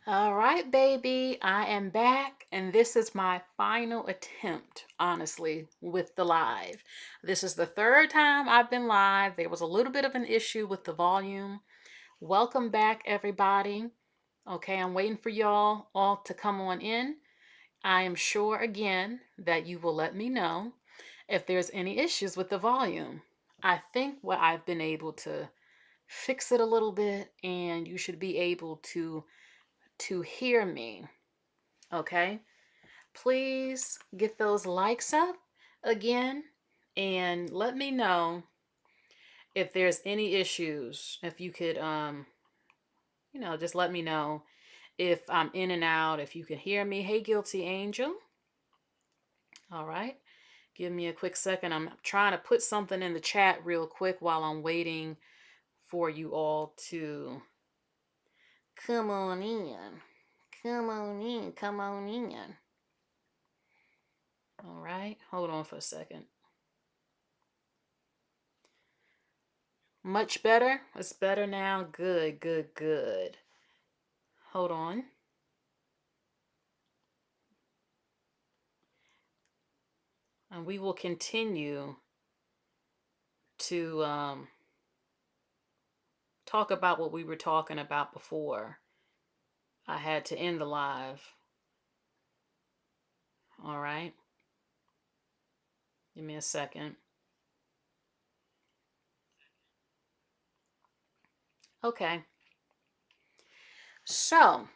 All right, baby, I am back, and this is my final attempt, honestly, with the live. This is the third time I've been live. There was a little bit of an issue with the volume. Welcome back, everybody. Okay, I'm waiting for y'all all to come on in. I am sure again that you will let me know if there's any issues with the volume. I think what I've been able to fix it a little bit, and you should be able to hear me. Okay, please get those likes up again and let me know if there's any issues. If you could just let me know if I'm in and out, if you can hear me. Hey, Guilty Angel. All right, give me a quick second. I'm trying to put something in the chat real quick while I'm waiting for you all to come on in. Come on in. Come on in. All right, hold on for a second. Much better? It's better now? Good, good, good. Hold on. And we will continue to talk about what we were talking about before I had to end the live. All right. Give me a second. Okay. So,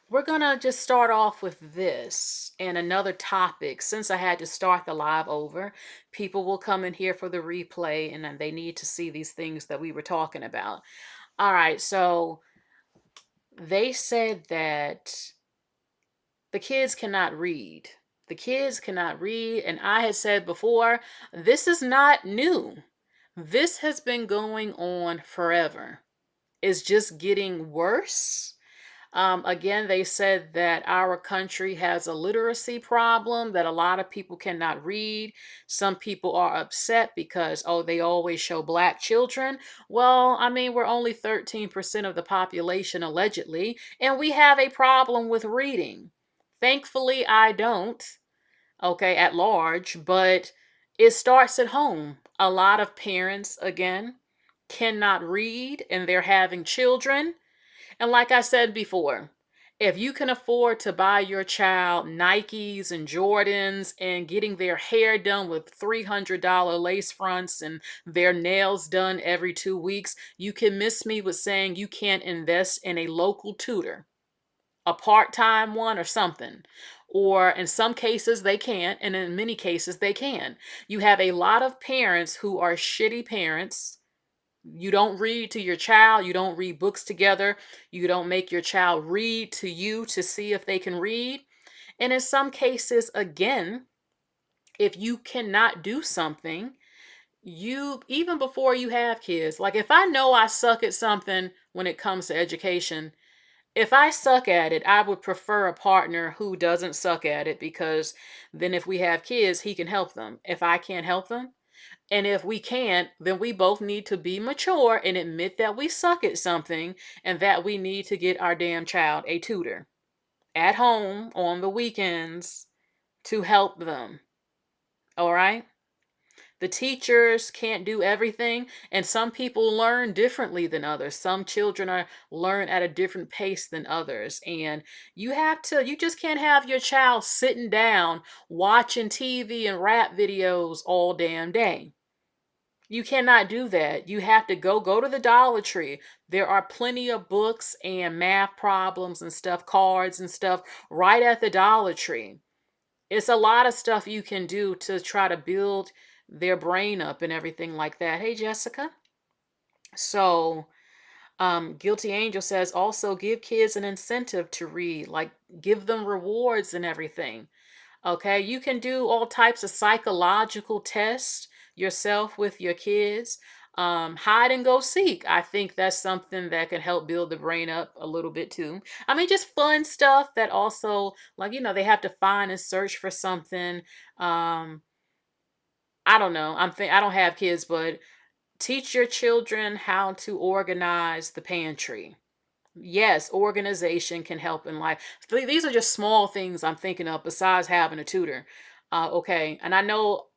we're gonna just start off with this and another topic. Since I had to start the live over, people will come in here for the replay and then they need to see these things that we were talking about. All right, so they said that the kids cannot read. The kids cannot read, and I had said before, this is not new. This has been going on forever. It's just getting worse. Again, they said that our country has a literacy problem, that a lot of people cannot read. Some people are upset because, oh, they always show black children. Well, I mean, we're only 13% of the population, allegedly, and we have a problem with reading. Thankfully, I don't, okay, at large, but it starts at home. A lot of parents, again, cannot read and they're having children. And like I said before, if you can afford to buy your child Nikes and Jordans and getting their hair done with $300 lace fronts and their nails done every 2 weeks, you can miss me with saying you can't invest in a local tutor, a part-time one or something. Or in some cases they can't, and in many cases they can. You have a lot of parents who are shitty parents. You don't read to your child. You don't read books together. You don't make your child read to you to see if they can read. And in some cases, again, if you cannot do something, you, even before you have kids, like if I know I suck at something when it comes to education, if I suck at it, I would prefer a partner who doesn't suck at it, because then if we have kids, he can help them. If I can't help them, and if we can't, then we both need to be mature and admit that we suck at something and that we need to get our damn child a tutor at home on the weekends to help them. All right? The teachers can't do everything, and some people learn differently than others. Some children learn at a different pace than others, and you just can't have your child sitting down watching TV and rap videos all damn day. You cannot do that. You have to go to the Dollar Tree. There are plenty of books and math problems and stuff, cards and stuff right at the Dollar Tree. It's a lot of stuff you can do to try to build their brain up and everything like that. Hey, Jessica. So, Guilty Angel says also give kids an incentive to read, like give them rewards and everything. Okay, you can do all types of psychological tests yourself with your kids. Hide and go seek. I think that's something that can help build the brain up a little bit too. I mean, just fun stuff that also, like, they have to find and search for something. I don't know. I don't have kids, but Teach your children how to organize the pantry. Yes, organization can help in life. These are just small things I'm thinking of besides having a tutor. Okay. And I know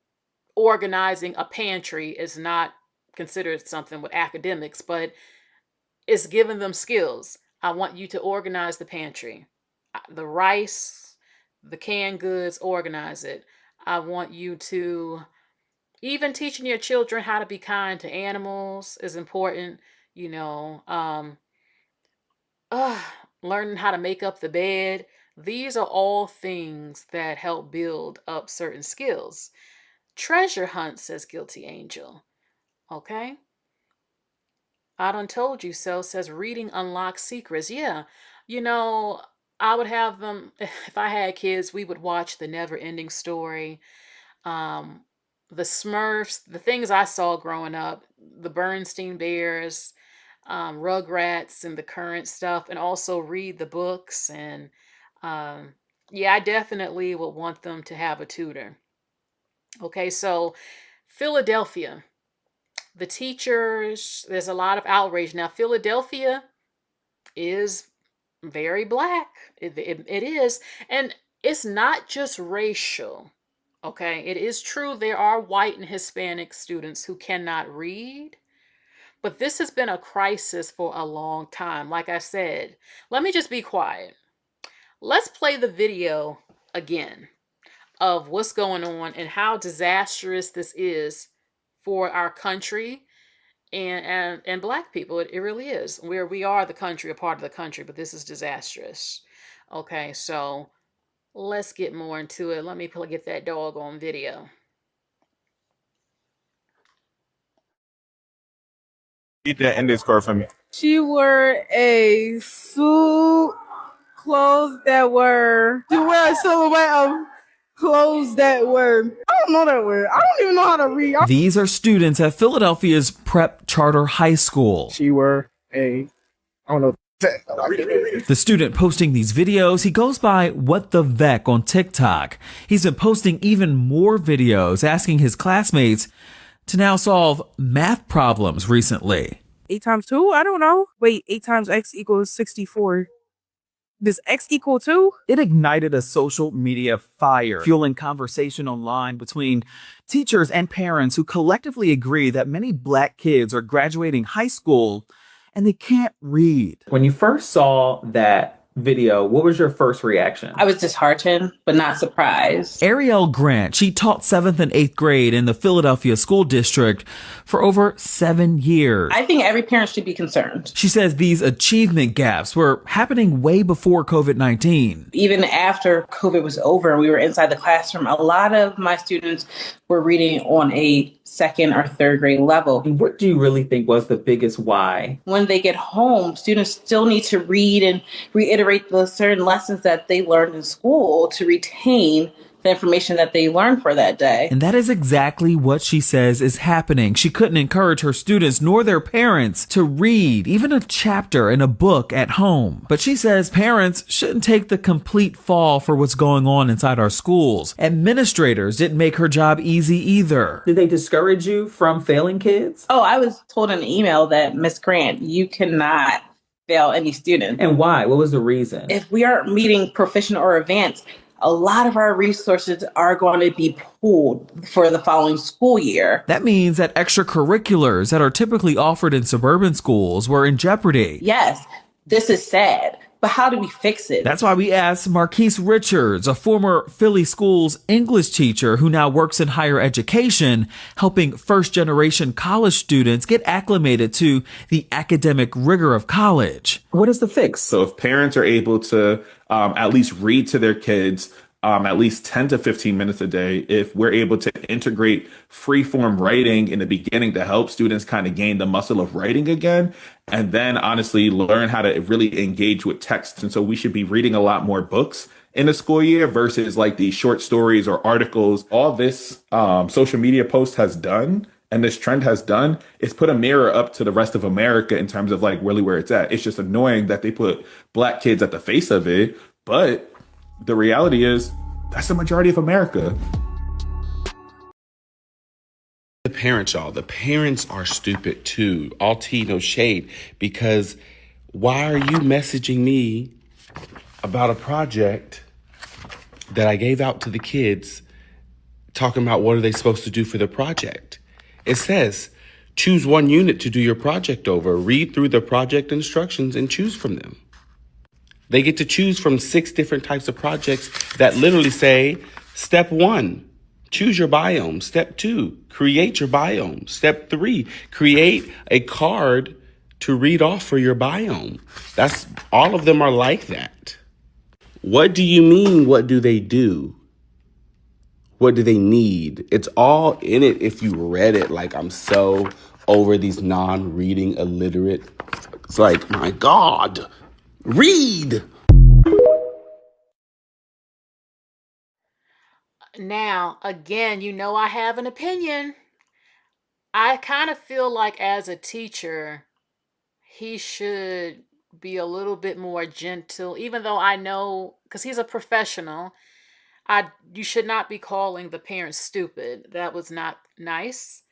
organizing a pantry is not considered something with academics, but it's giving them skills. I want you to organize the pantry. The rice, the canned goods, organize it. I want you to even teaching your children how to be kind to animals is important. You know, uh, learning how to make up the bed. These are all things that help build up certain skills. Treasure hunt, says Guilty Angel. Okay. I done told you so, says reading unlocks secrets. Yeah. You know, I would have them, if I had kids, we would watch The Never Ending Story, um, the Smurfs, the things I saw growing up, the Bernstein Bears, Rugrats, and the current stuff, and also read the books. And um, yeah, I definitely would want them to have a tutor. Okay, so Philadelphia, the teachers, there's a lot of outrage. Now, Philadelphia is very black. It is. And it's not just racial. Okay, it is true there are white and Hispanic students who cannot read, but this has been a crisis for a long time. Like I said, let me just be quiet. Let's play the video again of what's going on and how disastrous this is for our country and black people. It really is. Where we are the country, a part of the country, but this is disastrous. Okay, so let's get more into it. Let me get that dog on video. Read the ending score for me. She wore a suit, clothes that were. She wore a silhouette of clothes that were. I don't know that word. I don't even know how to read. These are students at Philadelphia's Prep Charter High School. She wore a. I don't know. The student posting these videos, he goes by What the Vec on TikTok. He's been posting even more videos asking his classmates to now solve math problems recently. 8 times 2? I don't know. Wait, 8 times x equals 64. Does x equal 2? It ignited a social media fire, fueling conversation online between teachers and parents who collectively agree that many black kids are graduating high school and they can't read. When you first saw that video, what was your first reaction? I was disheartened, but not surprised. Ariel Grant, she taught 7th and 8th grade in the Philadelphia School District for over 7 years. I think every parent should be concerned. She says these achievement gaps were happening way before COVID-19. Even after COVID was over and we were inside the classroom, a lot of my students were reading on a 2nd or 3rd grade level. What do you really think was the biggest why? When they get home, students still need to read and reiterate the certain lessons that they learned in school to retain the information that they learned for that day. And that is exactly what she says is happening. She couldn't encourage her students nor their parents to read even a chapter in a book at home. But she says parents shouldn't take the complete fall for what's going on inside our schools. Administrators didn't make her job easy either. Did they discourage you from failing kids? Oh, I was told in an email that, Miss Grant, you cannot fail any student. And why? What was the reason? If we aren't meeting proficient or advanced, a lot of our resources are going to be pooled for the following school year. That means that extracurriculars that are typically offered in suburban schools were in jeopardy. Yes, this is sad, but how do we fix it? That's why we asked Marquise Richards, a former Philly Schools English teacher who now works in higher education, helping first-generation college students get acclimated to the academic rigor of college. What is the fix? So if parents are able to at least read to their kids at least 10 to 15 minutes a day, if we're able to integrate free form writing in the beginning to help students kind of gain the muscle of writing again, and then honestly learn how to really engage with text. And so we should be reading a lot more books in the school year versus like these short stories or articles. All this social media post has done and this trend has done is put a mirror up to the rest of America in terms of like really where it's at. It's just annoying that they put black kids at the face of it, but the reality is that's the majority of America. The parents, y'all. The parents are stupid too. All tea, no shade. Because why are you messaging me about a project that I gave out to the kids, talking about what are they supposed to do for the project? It says, choose one unit to do your project over. Read through the project instructions and choose from them. They get to choose from 6 different types of projects that literally say, step 1, choose your biome. Step 2, create your biome. Step 3, create a card to read off for your biome. That's all of them are like that. What do you mean? What do they do? What do they need? It's all in it if you read it. Like, I'm so over these non-reading illiterate. It's like, my God, read. Now, again, I have an opinion. I kind of feel like as a teacher, he should be a little bit more gentle, even though I know, because he's a professional, you should not be calling the parents stupid. That was not nice.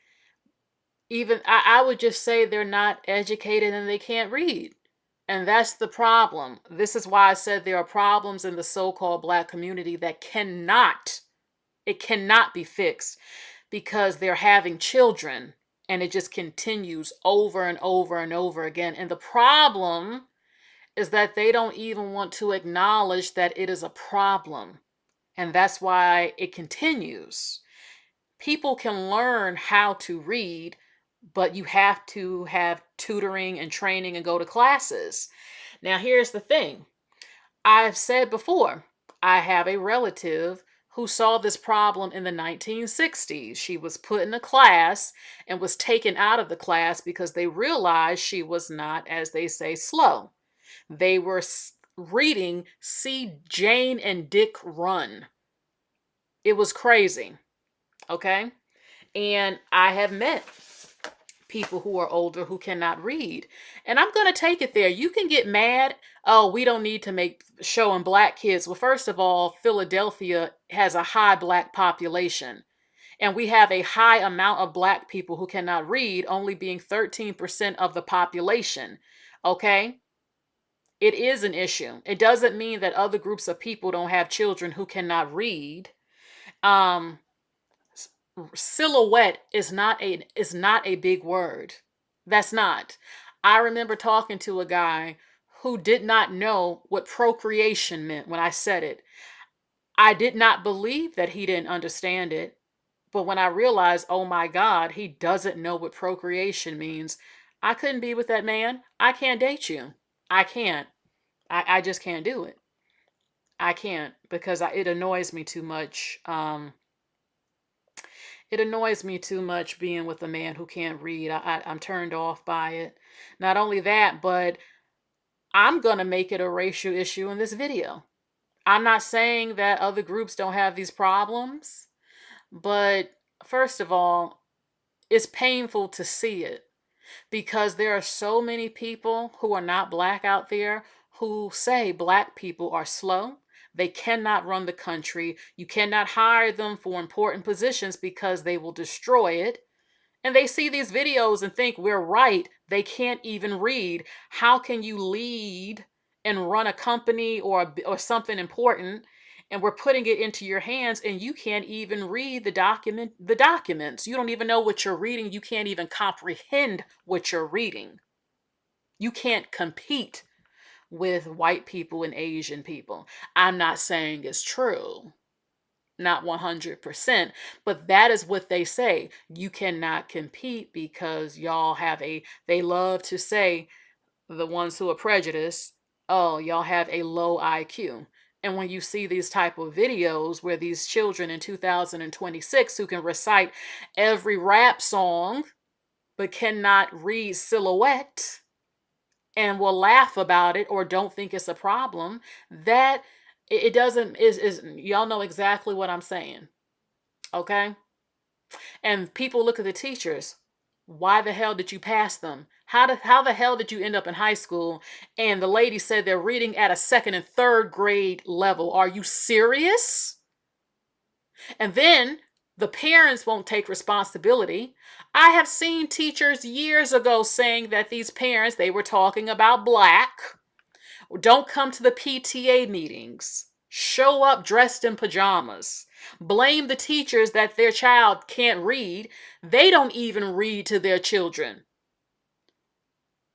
Even I would just say they're not educated and they can't read. And that's the problem. This is why I said there are problems in the so-called Black community that cannot be fixed because they're having children and it just continues over and over and over again. And the problem is that they don't even want to acknowledge that it is a problem. And that's why it continues. People can learn how to read, but you have to have tutoring and training and go to classes. Now, here's the thing. I've said before, I have a relative who saw this problem in the 1960s. She was put in a class and was taken out of the class because they realized she was not, as they say, slow. They were reading See Jane and Dick Run. It was crazy, okay? And I have met people who are older who cannot read. And I'm going to take it there. You can get mad. Oh, we don't need to make showing Black kids. Well, first of all, Philadelphia has a high Black population. And we have a high amount of Black people who cannot read, only being 13% of the population. Okay? It is an issue. It doesn't mean that other groups of people don't have children who cannot read. Silhouette is not a big word. That's not. I remember talking to a guy who did not know what procreation meant when I said it. I did not believe that he didn't understand it. But when I realized, oh my God, he doesn't know what procreation means, I couldn't be with that man. I can't date you. I can't. I just can't do it. I can't because it annoys me too much. It annoys me too much being with a man who can't read. I'm turned off by it. Not only that, but I'm going to make it a racial issue in this video. I'm not saying that other groups don't have these problems, but first of all, it's painful to see it because there are so many people who are not Black out there who say Black people are slow. They cannot run the country. You cannot hire them for important positions because they will destroy it. And they see these videos and think we're right. They can't even read. How can you lead and run a company or something important, and we're putting it into your hands and you can't even read the documents. You don't even know what you're reading. You can't even comprehend what you're reading. You can't compete with white people and Asian people. I'm not saying it's true. Not 100%, but that is what they say. You cannot compete because they love to say, the ones who are prejudiced, oh, y'all have a low IQ. And when you see these type of videos where these children in 2026 who can recite every rap song but cannot read Silhouette and will laugh about it or don't think it's a problem, that it doesn't is y'all know exactly what I'm saying. Okay? And people look at the teachers. Why the hell did you pass them? How the hell did you end up in high school? And the lady said they're reading at a 2nd and 3rd grade level. Are you serious? And then the parents won't take responsibility. I have seen teachers years ago saying that these parents, they were talking about black, don't come to the PTA meetings, show up dressed in pajamas, blame the teachers that their child can't read. They don't even read to their children.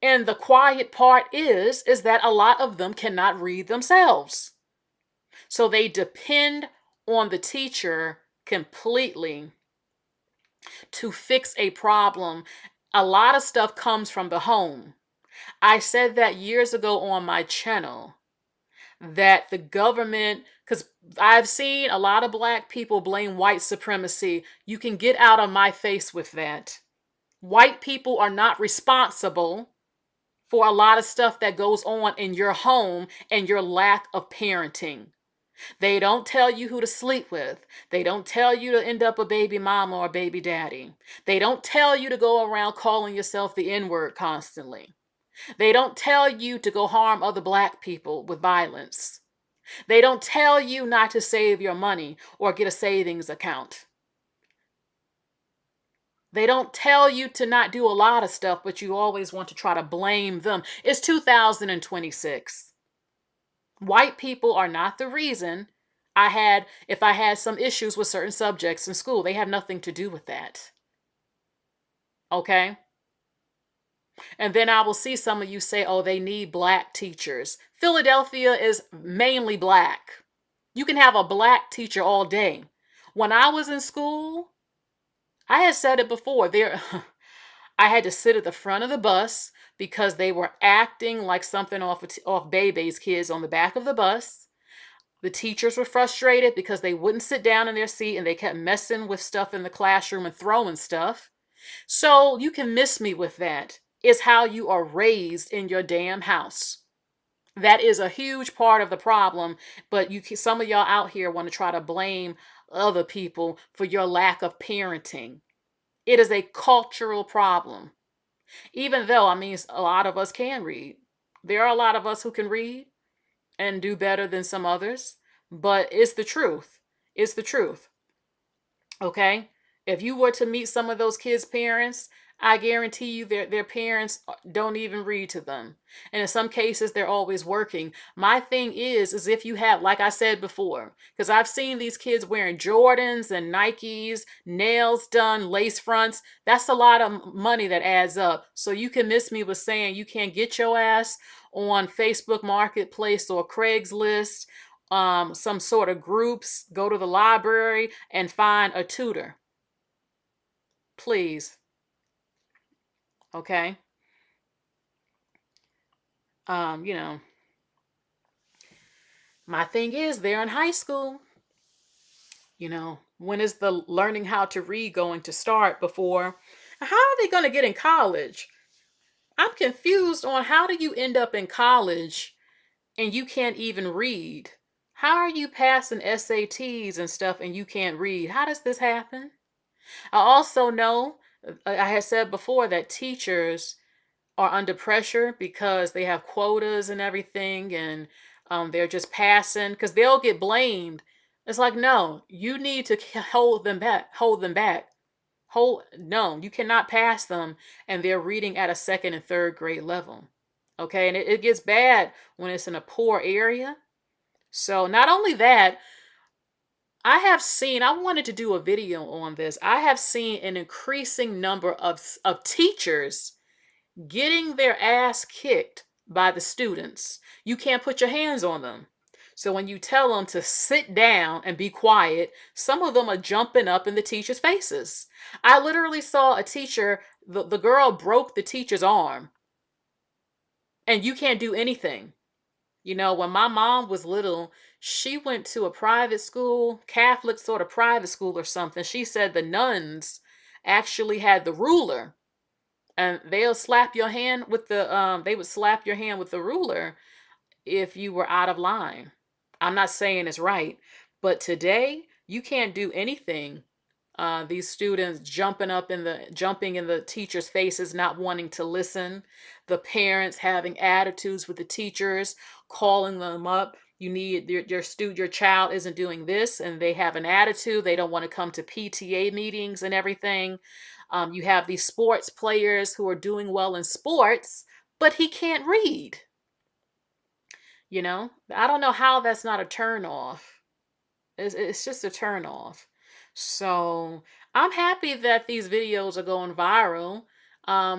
And the quiet part is that a lot of them cannot read themselves. So they depend on the teacher completely to fix a problem. A lot of stuff comes from the home. I said that years ago on my channel that the government, because I've seen a lot of black people blame white supremacy. You can get out of my face with that. White people are not responsible for a lot of stuff that goes on in your home and your lack of parenting. They don't tell you who to sleep with. They don't tell you to end up a baby mama or a baby daddy. They don't tell you to go around calling yourself the N-word constantly. They don't tell you to go harm other black people with violence. They don't tell you not to save your money or get a savings account. They don't tell you to not do a lot of stuff, but you always want to try to blame them. It's 2026. White people are not the reason if I had some issues with certain subjects in school. They have nothing to do with that. Okay? And then I will see some of you say, oh, they need black teachers. Philadelphia is mainly black. You can have a black teacher all day. When I was in school, I had said it before, I had to sit at the front of the bus because they were acting like something off Bebe's Kids on the back of the bus. The teachers were frustrated because they wouldn't sit down in their seat and they kept messing with stuff in the classroom and throwing stuff. So you can miss me with that. It's how you are raised in your damn house. That is a huge part of the problem, but some of y'all out here want to try to blame other people for your lack of parenting. It is a cultural problem. Even though, I mean, a lot of us can read. There are a lot of us who can read and do better than some others, but it's the truth. It's the truth. Okay? If you were to meet some of those kids' parents, I guarantee you their parents don't even read to them. And in some cases, they're always working. My thing is if you have, like I said before, because I've seen these kids wearing Jordans and Nikes, nails done, lace fronts. That's a lot of money that adds up. So you can miss me with saying you can't get your ass on Facebook Marketplace or Craigslist, some sort of groups, go to the library and find a tutor. Please. Okay. My thing is they're in high school. When is the learning how to read going to start before? How are they going to get in college? I'm confused on how do you end up in college and you can't even read? How are you passing SATs and stuff and you can't read? How does this happen? I also know, I had said before that teachers are under pressure because they have quotas and everything, and they're just passing because they'll get blamed. It's like, no, you need to hold them back. No, you cannot pass them, and they're reading at a second and third grade level. Okay, and it gets bad when it's in a poor area. So not only that, I wanted to do a video on this. I have seen an increasing number of teachers getting their ass kicked by the students. You can't put your hands on them. So when you tell them to sit down and be quiet, some of them are jumping up in the teacher's faces. I literally saw a teacher, the girl broke the teacher's arm, and you can't do anything. When my mom was little, she went to a private school, Catholic sort of private school or something. She said the nuns actually had the ruler, and they'll slap your hand with they would slap your hand with the ruler if you were out of line. I'm not saying it's right, but today you can't do anything. These students jumping in the teachers' faces, not wanting to listen. The parents having attitudes with the teachers, calling them up. You need your child isn't doing this, and they have an attitude. They don't want to come to PTA meetings and everything. You have these sports players who are doing well in sports, but he can't read. I don't know how that's not a turn off. It's just a turn off. So I'm happy that these videos are going viral.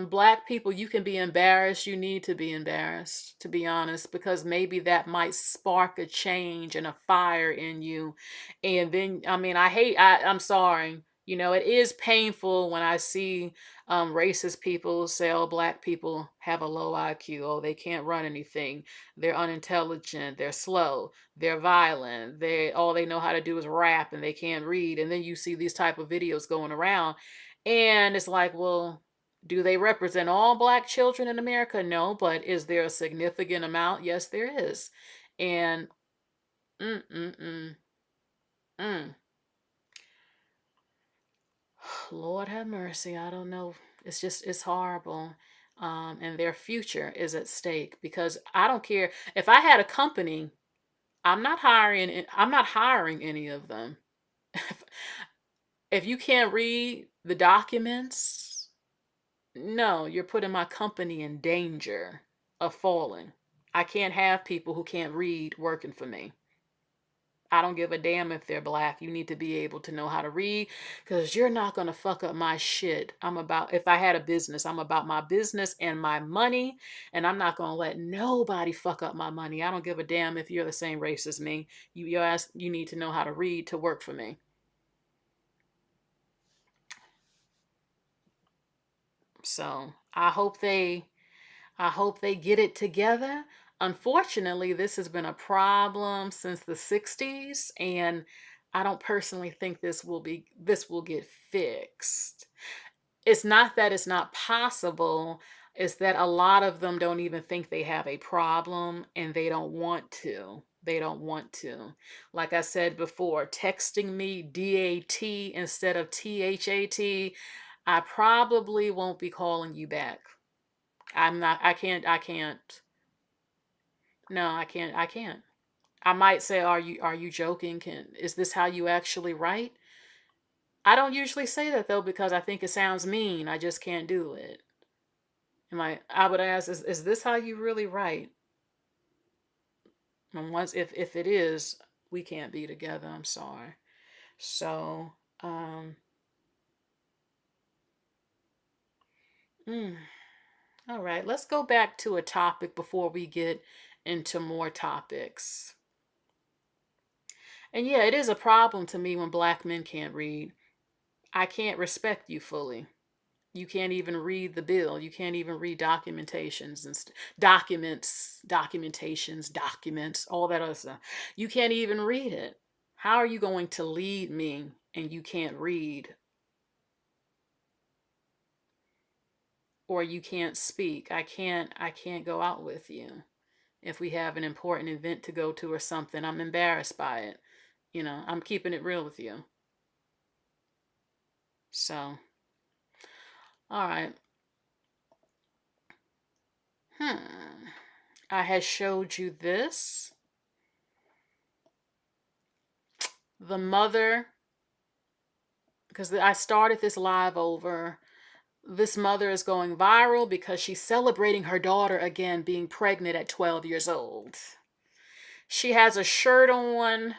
Black people, you can be embarrassed. You need to be embarrassed, to be honest, because maybe that might spark a change and a fire in you. And then, I mean, I'm sorry. It is painful when I see racist people say, oh, black people have a low IQ. Oh, they can't run anything. They're unintelligent. They're slow. They're violent. All they know how to do is rap and they can't read. And then you see these type of videos going around, and it's like, well, do they represent all black children in America? No, but is there a significant amount? Yes, there is. And mm mm mm mm. Lord have mercy. I don't know. It's horrible. And their future is at stake, because I don't care if I had a company. I'm not hiring any of them. If you can't read the documents, no, you're putting my company in danger of falling. I can't have people who can't read working for me. I don't give a damn if they're black. You need to be able to know how to read, because you're not going to fuck up my shit. If I had a business, I'm about my business and my money, and I'm not going to let nobody fuck up my money. I don't give a damn if you're the same race as me. You need to know how to read to work for me. So I hope they get it together. Unfortunately, this has been a problem since the 60s, and I don't personally think this will get fixed. It's not that it's not possible, it's that a lot of them don't even think they have a problem, and they don't want to. They don't want to. Like I said before, texting me DAT instead of THAT, I probably won't be calling you back. I can't. No, I can't. I might say, are you joking? Is this how you actually write? I don't usually say that though, because I think it sounds mean. I just can't do it. I would ask, is this how you really write? And once if it is, we can't be together. I'm sorry. So, um mm, all right, let's go back to a topic before we get into more topics. And yeah, it is a problem to me when black men can't read. I can't respect you fully. You can't even read the bill. You can't even read documentations and documents, all that other stuff. You can't even read it. How are you going to lead me and you can't read, or you can't speak? I can't go out with you. If we have an important event to go to or something, I'm embarrassed by it. I'm keeping it real with you. So, all right. I had showed you this. The mother, because I started this live over. This mother is going viral because she's celebrating her daughter again being pregnant at 12 years old. She has a shirt on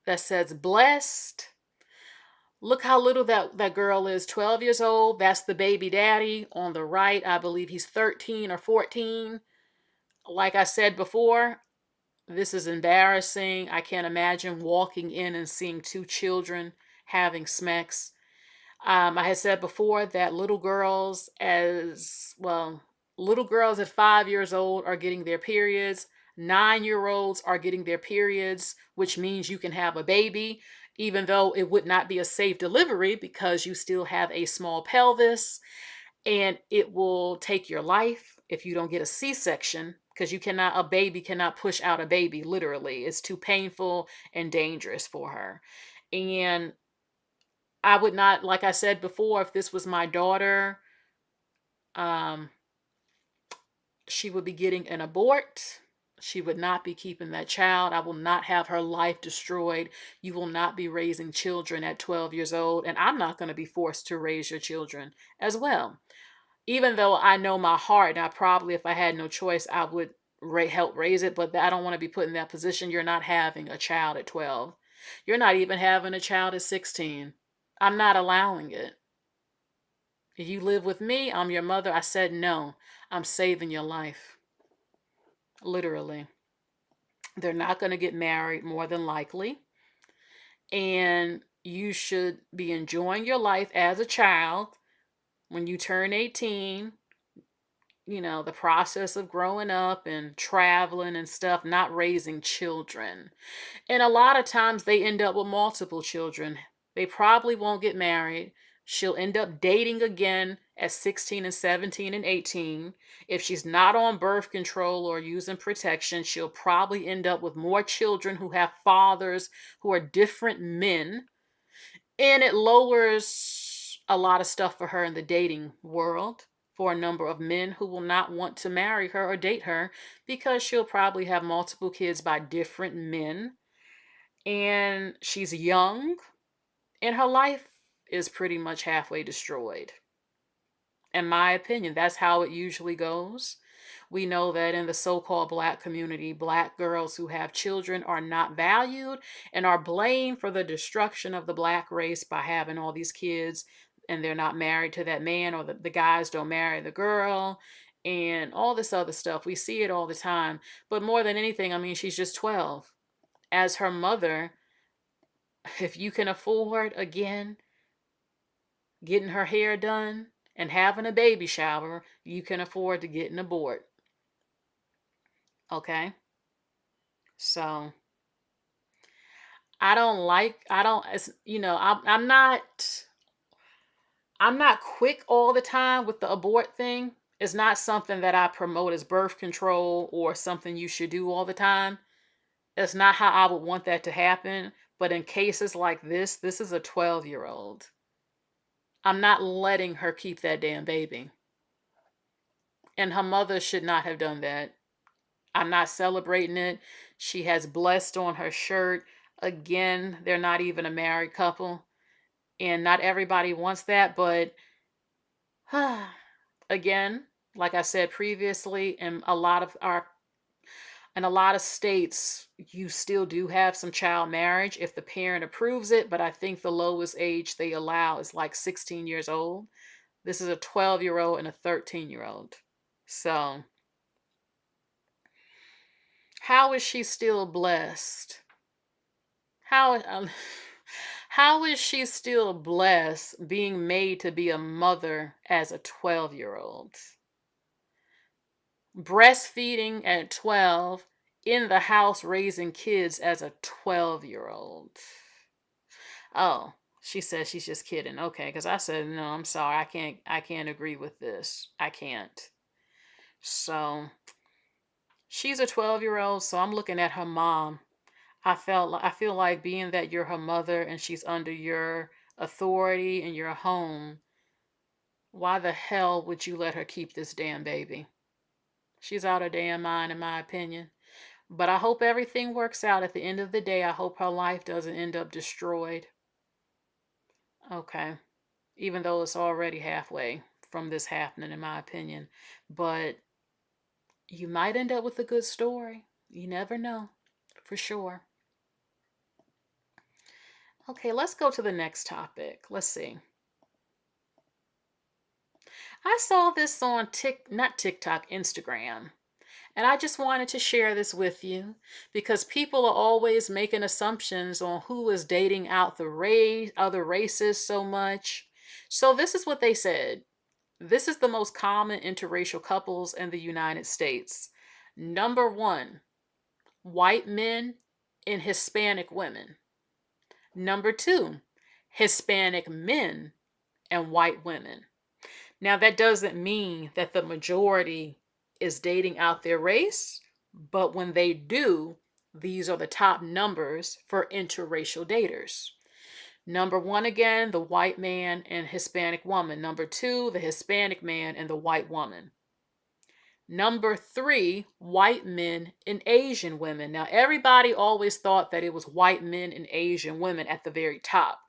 that says blessed. Look how little that girl is, 12 years old. That's the baby daddy on the right. I believe he's 13 or 14. Like I said before, this is embarrassing. I can't imagine walking in and seeing two children having sex. I had said before that little girls at 5 years old are getting their periods. 9-year-olds are getting their periods, which means you can have a baby, even though it would not be a safe delivery because you still have a small pelvis, and it will take your life if you don't get a C-section, because a baby cannot push out a baby, literally. It's too painful and dangerous for her. And I would not, like I said before, if this was my daughter, um, she would be getting an abort. She would not be keeping that child. I will not have her life destroyed. You will not be raising children at 12 years old, and I'm not going to be forced to raise your children as well. Even though I know my heart, and I probably, if I had no choice, I would help raise it, but I don't want to be put in that position. You're not having a child at 12. You're not even having a child at 16. I'm not allowing it. If you live with me, I'm your mother. I said no. I'm saving your life. Literally. They're not going to get married more than likely. And you should be enjoying your life as a child. When you turn 18, the process of growing up and traveling and stuff, not raising children. And a lot of times they end up with multiple children. They probably won't get married. She'll end up dating again at 16 and 17 and 18. If she's not on birth control or using protection, she'll probably end up with more children who have fathers who are different men. And it lowers a lot of stuff for her in the dating world for a number of men who will not want to marry her or date her because she'll probably have multiple kids by different men. And she's young, and her life is pretty much halfway destroyed. In my opinion, that's how it usually goes. We know that in the so-called Black community, Black girls who have children are not valued and are blamed for the destruction of the Black race by having all these kids, and they're not married to that man, or the guys don't marry the girl, and all this other stuff. We see it all the time. But more than anything, I mean, she's just 12. As her mother, if you can afford, again, getting her hair done and having a baby shower, you can afford to get an abort. Okay? So, I'm not quick all the time with the abort thing. It's not something that I promote as birth control or something you should do all the time. That's not how I would want that to happen. But in cases like this is a 12-year-old. I'm not letting her keep that damn baby. And her mother should not have done that. I'm not celebrating it. She has blessed on her shirt. Again, they're not even a married couple. And not everybody wants that, but again, like I said previously, in a lot of states, you still do have some child marriage if the parent approves it, but I think the lowest age they allow is like 16 years old. This is a 12-year-old and a 13-year-old. So, how is she still blessed? How is she still blessed being made to be a mother as a 12-year-old? Breastfeeding at 12, in the house raising kids as a 12-year-old. Oh, she says she's just kidding. Okay, because I said, no, I'm sorry. I can't agree with this. I can't. So, she's a 12-year-old, so I'm looking at her mom. I feel like, being that you're her mother and she's under your authority in your home, why the hell would you let her keep this damn baby? She's out of her damn mind, in my opinion. But I hope everything works out. At the end of the day, I hope her life doesn't end up destroyed. Okay. Even though it's already halfway from this happening, in my opinion. But you might end up with a good story. You never know. For sure. Okay, let's go to the next topic. Let's see. I saw this on Instagram. And I just wanted to share this with you because people are always making assumptions on who is dating out the other races so much. So this is what they said. This is the most common interracial couples in the United States. Number 1, white men and Hispanic women. Number 2, Hispanic men and white women. Now, that doesn't mean that the majority is dating out their race, but when they do, these are the top numbers for interracial daters. Number 1, again, the white man and Hispanic woman. Number 2, the Hispanic man and the white woman. Number 3, white men and Asian women. Now, everybody always thought that it was white men and Asian women at the very top.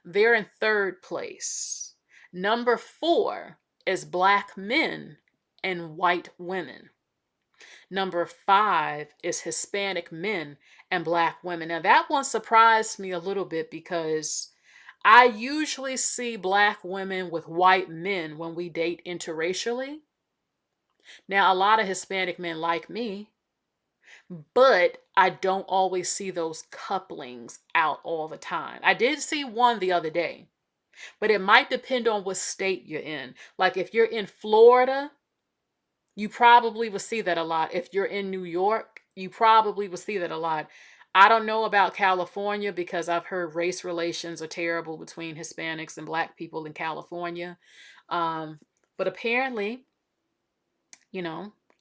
They're in 3rd place. Number 4 is black men and white women. Number 5 is Hispanic men and black women. Now, that one surprised me a little bit because I usually see black women with white men when we date interracially. Now, a lot of Hispanic men like me, but I don't always see those couplings out all the time. I did see one the other day, but it might depend on what state you're in. Like if you're in Florida, you probably will see that a lot. If you're in New York, you probably will see that a lot. I don't know about California because I've heard race relations are terrible between Hispanics and black people in California. But apparently,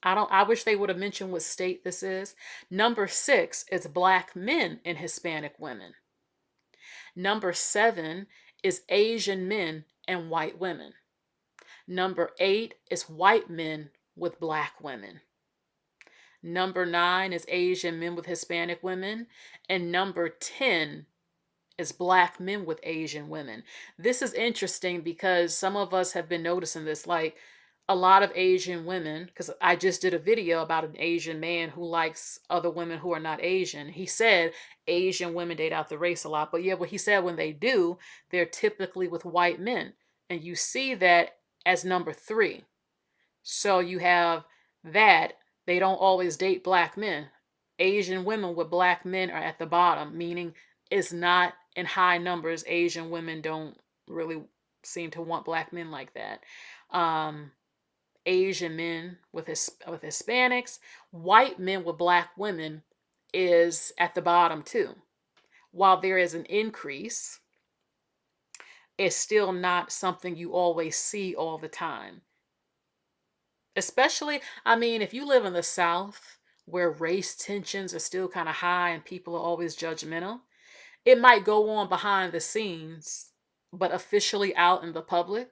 I wish they would have mentioned what state this is. Number 6 is black men and Hispanic women. Number 7 is Asian men and white women. Number 8 is white men with black women. Number 9 is Asian men with Hispanic women. And number 10 is black men with Asian women. This is interesting because some of us have been noticing this, like a lot of Asian women, because I just did a video about an Asian man who likes other women who are not Asian. He said Asian women date out the race a lot, but yeah, what he said when they do, they're typically with white men. And you see that as number 3. So you have that. They don't always date black men. Asian women with black men are at the bottom, meaning it's not in high numbers. Asian women don't really seem to want black men like that. Asian men with Hispanics, white men with black women is at the bottom too. While there is an increase, it's still not something you always see all the time. Especially, if you live in the South where race tensions are still kind of high and people are always judgmental, it might go on behind the scenes, but officially out in the public,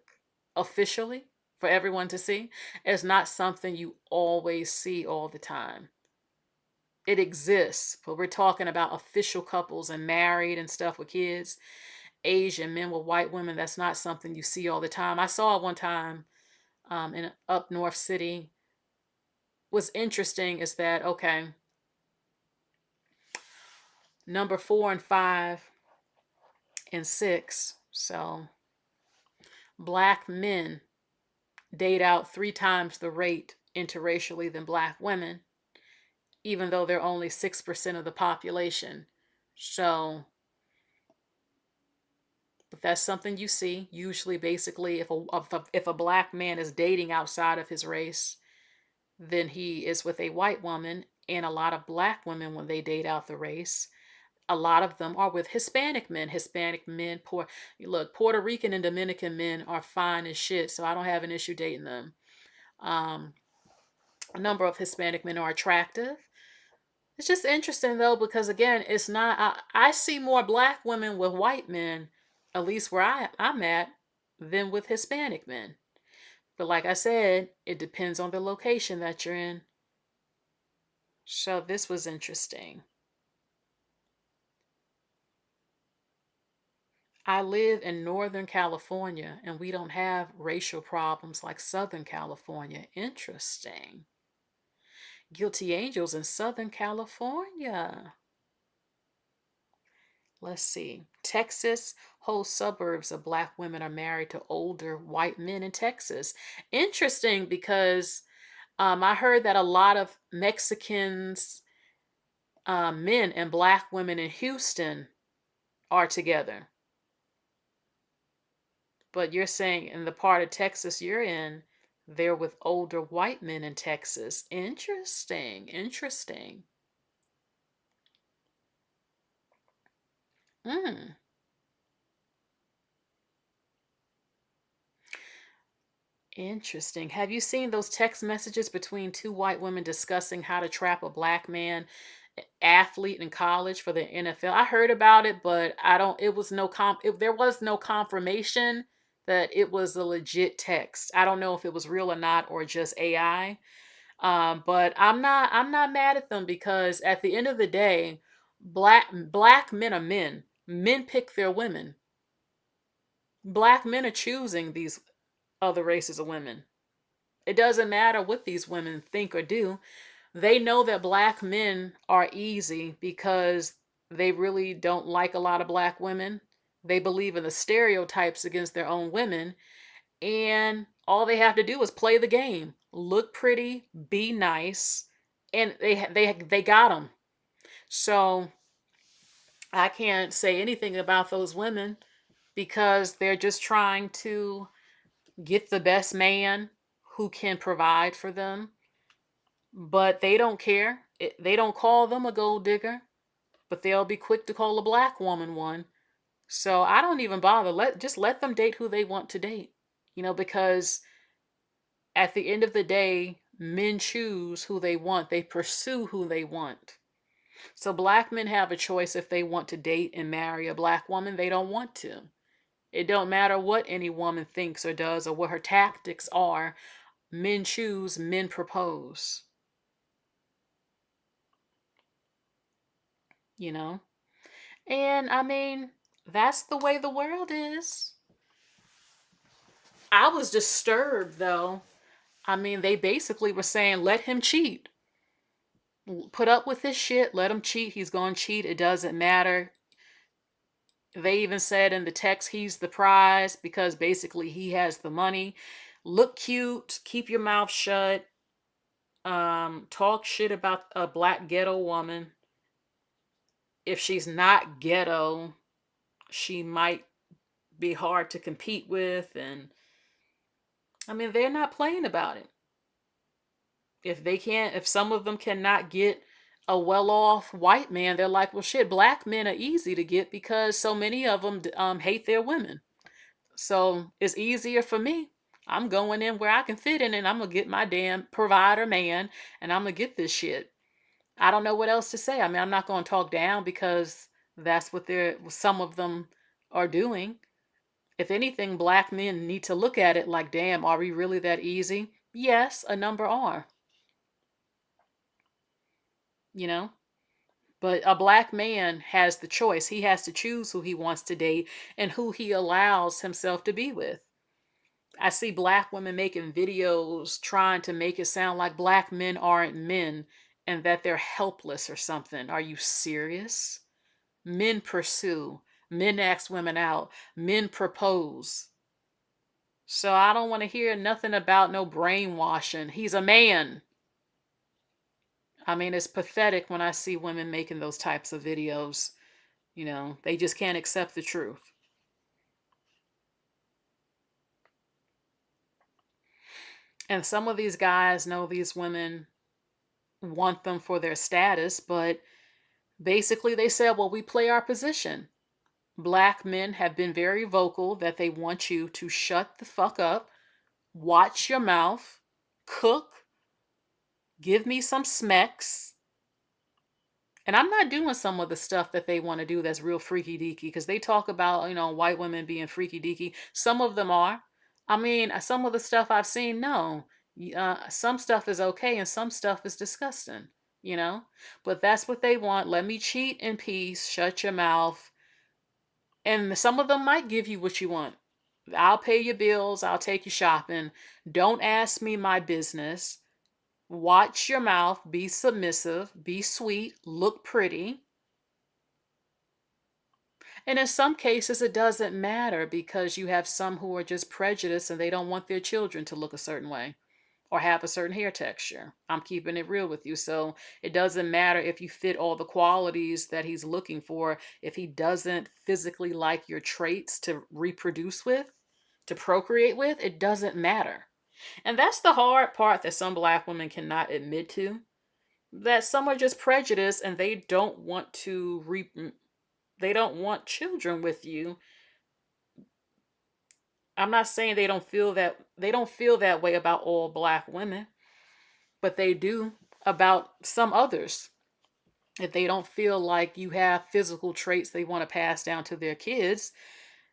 officially for everyone to see, is not something you always see all the time. It exists, but we're talking about official couples and married and stuff with kids. Asian men with white women, that's not something you see all the time. I saw it one time in up North City. What's interesting is that, okay, number 4 and 5 and 6, so black men date out 3 times the rate interracially than black women, even though they're only 6% of the population. So, but that's something you see. Usually, basically, if a black man is dating outside of his race, then he is with a white woman. And a lot of black women, when they date out the race, a lot of them are with Hispanic men. Puerto Rican and Dominican men are fine as shit, so I don't have an issue dating them. A number of Hispanic men are attractive. It's just interesting though, because again, it's not, I see more black women with white men, at least where I'm at, than with Hispanic men. But like I said, it depends on the location that you're in. So this was interesting. I live in Northern California and we don't have racial problems like Southern California. Interesting. Guilty angels in Southern California. Let's see. Texas, whole suburbs of black women are married to older white men in Texas. Interesting because I heard that a lot of Mexicans, men and black women in Houston are together. But you're saying in the part of Texas you're in, they're with older white men in Texas. Interesting. Interesting. Have you seen those text messages between 2 white women discussing how to trap a black man athlete in college for the NFL? I heard about it, but there was no confirmation that it was a legit text. I don't know if it was real or not, or just AI. But I'm not mad at them because at the end of the day, black men are men. Men pick their women. Black men are choosing these other races of women. It doesn't matter what these women think or do. They know that black men are easy because they really don't like a lot of black women. They believe in the stereotypes against their own women, and all they have to do is play the game, look pretty, be nice, and they got them. So I can't say anything about those women because they're just trying to get the best man who can provide for them, but they don't care. They don't call them a gold digger, but they'll be quick to call a black woman one. So I don't even bother. Just let them date who they want to date. Because at the end of the day, men choose who they want. They pursue who they want. So black men have a choice if they want to date and marry a black woman. They don't want to. It don't matter what any woman thinks or does or what her tactics are. Men choose, men propose. You know? And I mean, that's the way the world is. I was disturbed though. I mean, they basically were saying, let him cheat. Put up with his shit, let him cheat. He's going to cheat. It doesn't matter. They even said in the text, he's the prize because basically he has the money. Look cute, keep your mouth shut. Talk shit about a black ghetto woman. If she's not ghetto, she might be hard to compete with. And I mean, they're not playing about it. If some of them cannot get a well-off white man, they're like, well, shit, black men are easy to get because so many of them hate their women. So it's easier for me. I'm going in where I can fit in and I'm going to get my damn provider man and I'm going to get this shit. I don't know what else to say. I mean, I'm not going to talk down because that's what some of them are doing. If anything, black men need to look at it like, damn, are we really that easy? Yes, a number are. You know? But a black man has the choice. He has to choose who he wants to date and who he allows himself to be with. I see black women making videos trying to make it sound like black men aren't men and that they're helpless or something. Are you serious? Men pursue, men ask women out, men propose. So I don't want to hear nothing about no brainwashing. He's a man. I mean, it's pathetic when I see women making those types of videos. They just can't accept the truth. And some of these guys know these women want them for their status, but basically they said, well, we play our position. Black men have been very vocal that they want you to shut the fuck up, watch your mouth, cook, give me some smecks. And I'm not doing some of the stuff that they want to do that's real freaky deaky because they talk about, white women being freaky deaky. Some of them are. I mean, some of the stuff I've seen, no. Some stuff is okay and some stuff is disgusting, you know? But that's what they want. Let me cheat in peace, shut your mouth. And some of them might give you what you want. I'll pay your bills, I'll take you shopping. Don't ask me my business. Watch your mouth, be submissive, be sweet, look pretty. And in some cases, it doesn't matter because you have some who are just prejudiced and they don't want their children to look a certain way or have a certain hair texture. I'm keeping it real with you. So it doesn't matter if you fit all the qualities that he's looking for. If he doesn't physically like your traits to reproduce with, to procreate with, it doesn't matter. And that's the hard part that some black women cannot admit to. That some are just prejudiced and they don't want they don't want children with you. I'm not saying they don't feel that way about all black women, but they do about some others. If they don't feel like you have physical traits they want to pass down to their kids,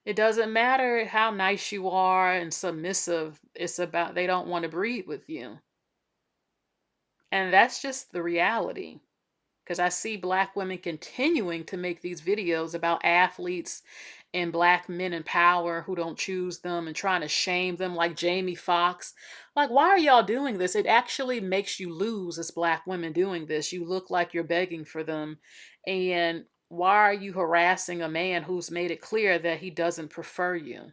it doesn't matter how nice you are and submissive. It's about they don't want to breed with you. And that's just the reality. Because I see black women continuing to make these videos about athletes and black men in power who don't choose them and trying to shame them, like Jamie Foxx. Like, why are y'all doing this? It actually makes you lose as black women doing this. You look like you're begging for them. And why are you harassing a man who's made it clear that he doesn't prefer you?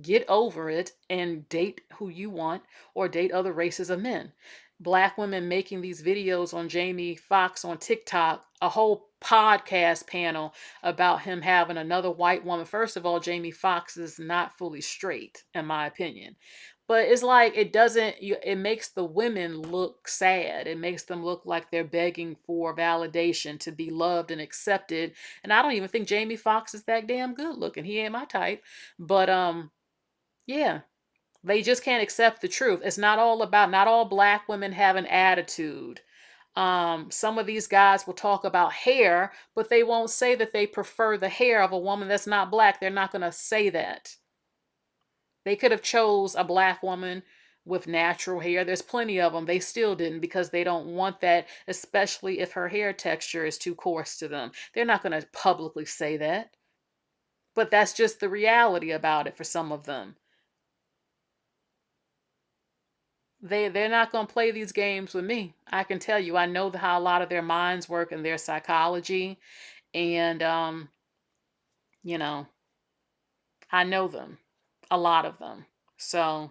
Get over it and date who you want or date other races of men. Black women making these videos on Jamie Foxx on TikTok, a whole podcast panel about him having another white woman. First of all, Jamie Foxx is not fully straight, in my opinion. But it's like it makes the women look sad. It makes them look like they're begging for validation to be loved and accepted. And I don't even think Jamie Foxx is that damn good looking. He ain't my type. But yeah, they just can't accept the truth. It's not all black women have an attitude. Some of these guys will talk about hair, but they won't say that they prefer the hair of a woman that's not black. They're not going to say that. They could have chose a black woman with natural hair. There's plenty of them. They still didn't because they don't want that, especially if her hair texture is too coarse to them. They're not going to publicly say that. But that's just the reality about it for some of them. They're not going to play these games with me. I can tell you, I know how a lot of their minds work and their psychology, and you know, I know them, a lot of them. So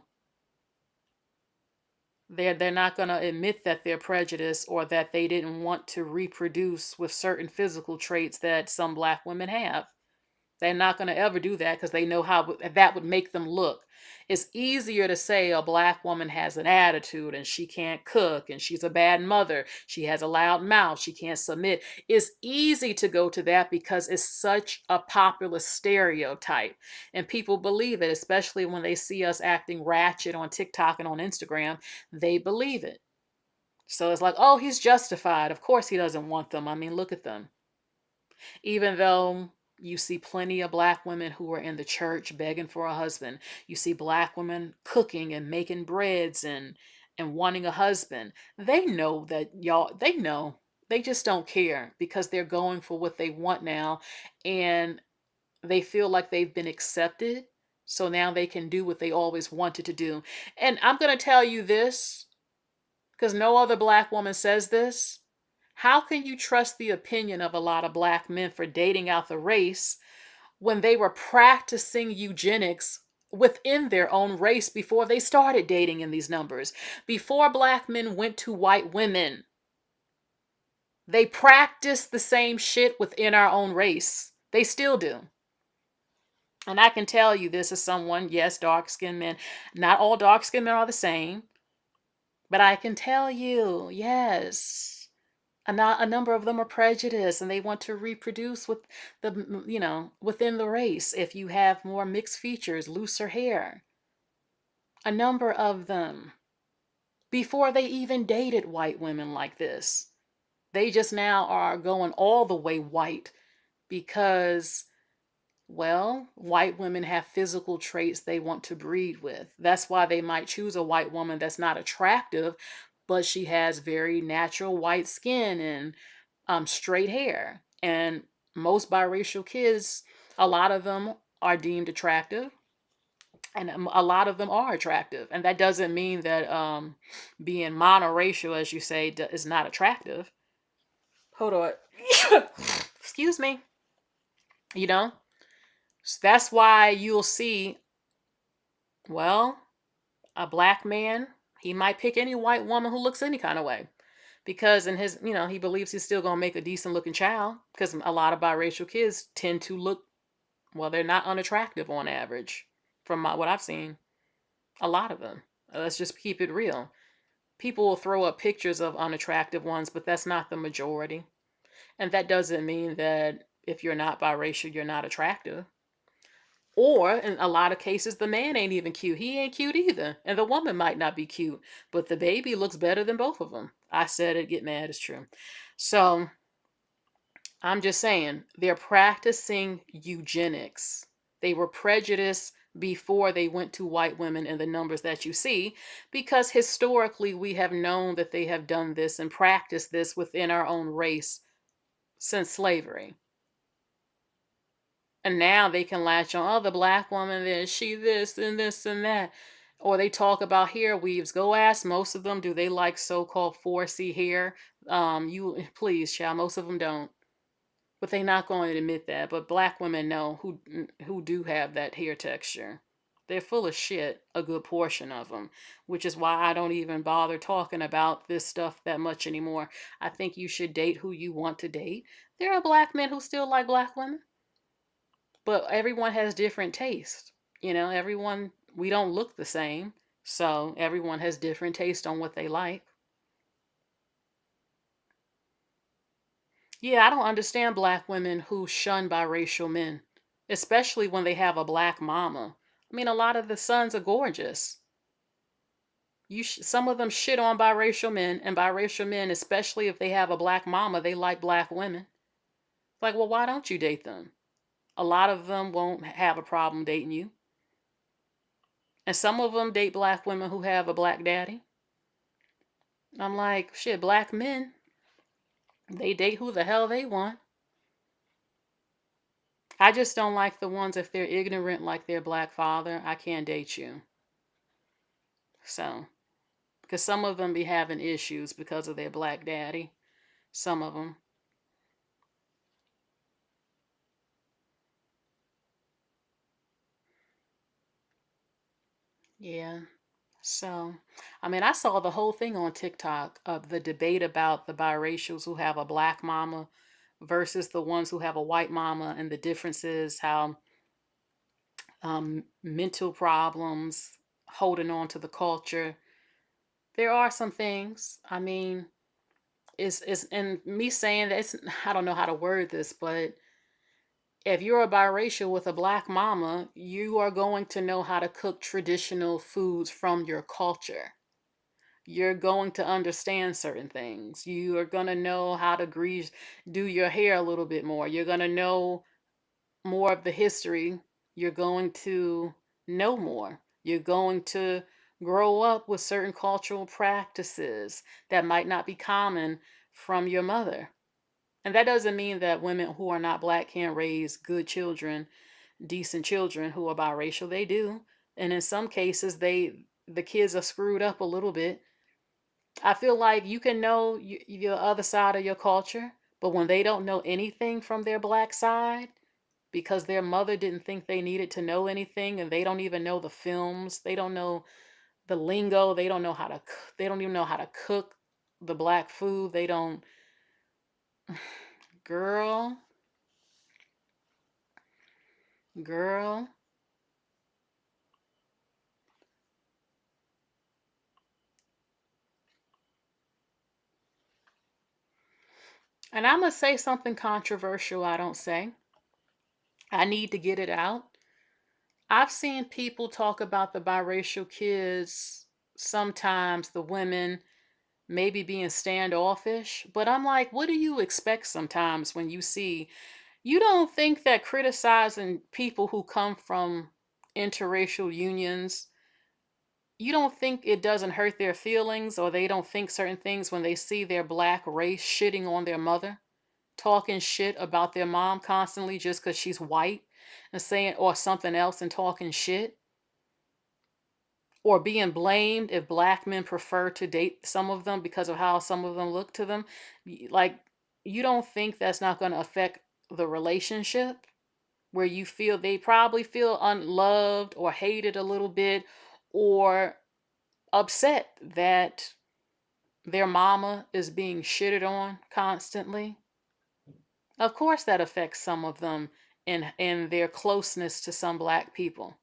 they're not going to admit that they're prejudiced or that they didn't want to reproduce with certain physical traits that some black women have. They're not going to ever do that because they know how that would make them look. It's easier to say a black woman has an attitude and she can't cook and she's a bad mother. She has a loud mouth. She can't submit. It's easy to go to that because it's such a popular stereotype. And people believe it, especially when they see us acting ratchet on TikTok and on Instagram. They believe it. So it's like, oh, he's justified. Of course he doesn't want them. I mean, look at them. Even though you see plenty of black women who are in the church begging for a husband. You see black women cooking and making breads and wanting a husband. They know that they know. They just don't care because they're going for what they want now and they feel like they've been accepted. So now they can do what they always wanted to do. And I'm going to tell you this because no other black woman says this. How can you trust the opinion of a lot of black men for dating out the race when they were practicing eugenics within their own race before they started dating in these numbers? Before black men went to white women, they practiced the same shit within our own race. They still do. And I can tell you this as someone, yes, dark-skinned men. Not all dark-skinned men are the same. But I can tell you, yes. A number of them are prejudiced and they want to reproduce with within the race. If you have more mixed features, looser hair, a number of them, before they even dated white women like this, they just now are going all the way white because, well, white women have physical traits they want to breed with. That's why they might choose a white woman that's not attractive, but she has very natural white skin and straight hair. And most biracial kids, a lot of them are deemed attractive, and a lot of them are attractive. And that doesn't mean that being monoracial, as you say, is not attractive. Hold on. Excuse me. You know? So that's why you'll see, well, a black man, he might pick any white woman who looks any kind of way. Because in his, he believes he's still going to make a decent looking child. Because a lot of biracial kids tend to look, well, they're not unattractive on average. From what I've seen. A lot of them. Let's just keep it real. People will throw up pictures of unattractive ones, but that's not the majority. And that doesn't mean that if you're not biracial, you're not attractive. Or in a lot of cases, the man ain't even cute. He ain't cute either. And the woman might not be cute, but the baby looks better than both of them. I said it, get mad, it's true. So I'm just saying, they're practicing eugenics. They were prejudiced before they went to white women in the numbers that you see, because historically we have known that they have done this and practiced this within our own race since slavery. And now they can latch on, oh, the black woman, this, she this, and this, and that. Or they talk about hair weaves. Go ask most of them, do they like so-called 4C hair? You please, child, most of them don't. But they're not going to admit that. But black women know who do have that hair texture. They're full of shit, a good portion of them, which is why I don't even bother talking about this stuff that much anymore. I think you should date who you want to date. There are black men who still like black women, but everyone has different taste. Everyone, we don't look the same, so everyone has different taste on what they like. Yeah, I don't understand black women who shun biracial men, especially when they have a black mama. I mean, a lot of the sons are gorgeous. Some of them shit on biracial men, and biracial men, especially if they have a black mama, they like black women. It's like, well, why don't you date them? A lot of them won't have a problem dating you. And some of them date black women who have a black daddy. I'm like, shit, black men, they date who the hell they want. I just don't like the ones, if they're ignorant like their black father, I can't date you. So, because some of them be having issues because of their black daddy. Some of them. Yeah. So, I mean, I saw the whole thing on TikTok of the debate about the biracials who have a black mama versus the ones who have a white mama, and the differences, how mental problems, holding on to the culture. There are some things. I mean, it's and me saying that, I don't know how to word this, but if you're a biracial with a black mama, you are going to know how to cook traditional foods from your culture. You're going to understand certain things. You are going to know how to do your hair a little bit more. You're going to know more of the history. You're going to know more. You're going to grow up with certain cultural practices that might not be common from your mother. And that doesn't mean that women who are not black can't raise good children, decent children who are biracial. They do. And in some cases, the kids are screwed up a little bit. I feel like you can know your other side of your culture, but when they don't know anything from their black side, because their mother didn't think they needed to know anything, and they don't even know the films, they don't know the lingo, they don't know how to they don't even know how to cook the black food. They don't. Girl, girl. And I'm gonna say something controversial. I don't say, I need to get it out. I've seen people talk about the biracial kids, sometimes the women maybe being standoffish, but I'm like, what do you expect sometimes when you see, you don't think that criticizing people who come from interracial unions, you don't think it doesn't hurt their feelings, or they don't think certain things when they see their black race shitting on their mother, talking shit about their mom constantly just because she's white, and saying, or something else, and talking shit, or being blamed if black men prefer to date some of them because of how some of them look to them. Like, you don't think that's not going to affect the relationship, where you feel they probably feel unloved or hated a little bit, or upset that their mama is being shitted on constantly. Of course that affects some of them in their closeness to some black people.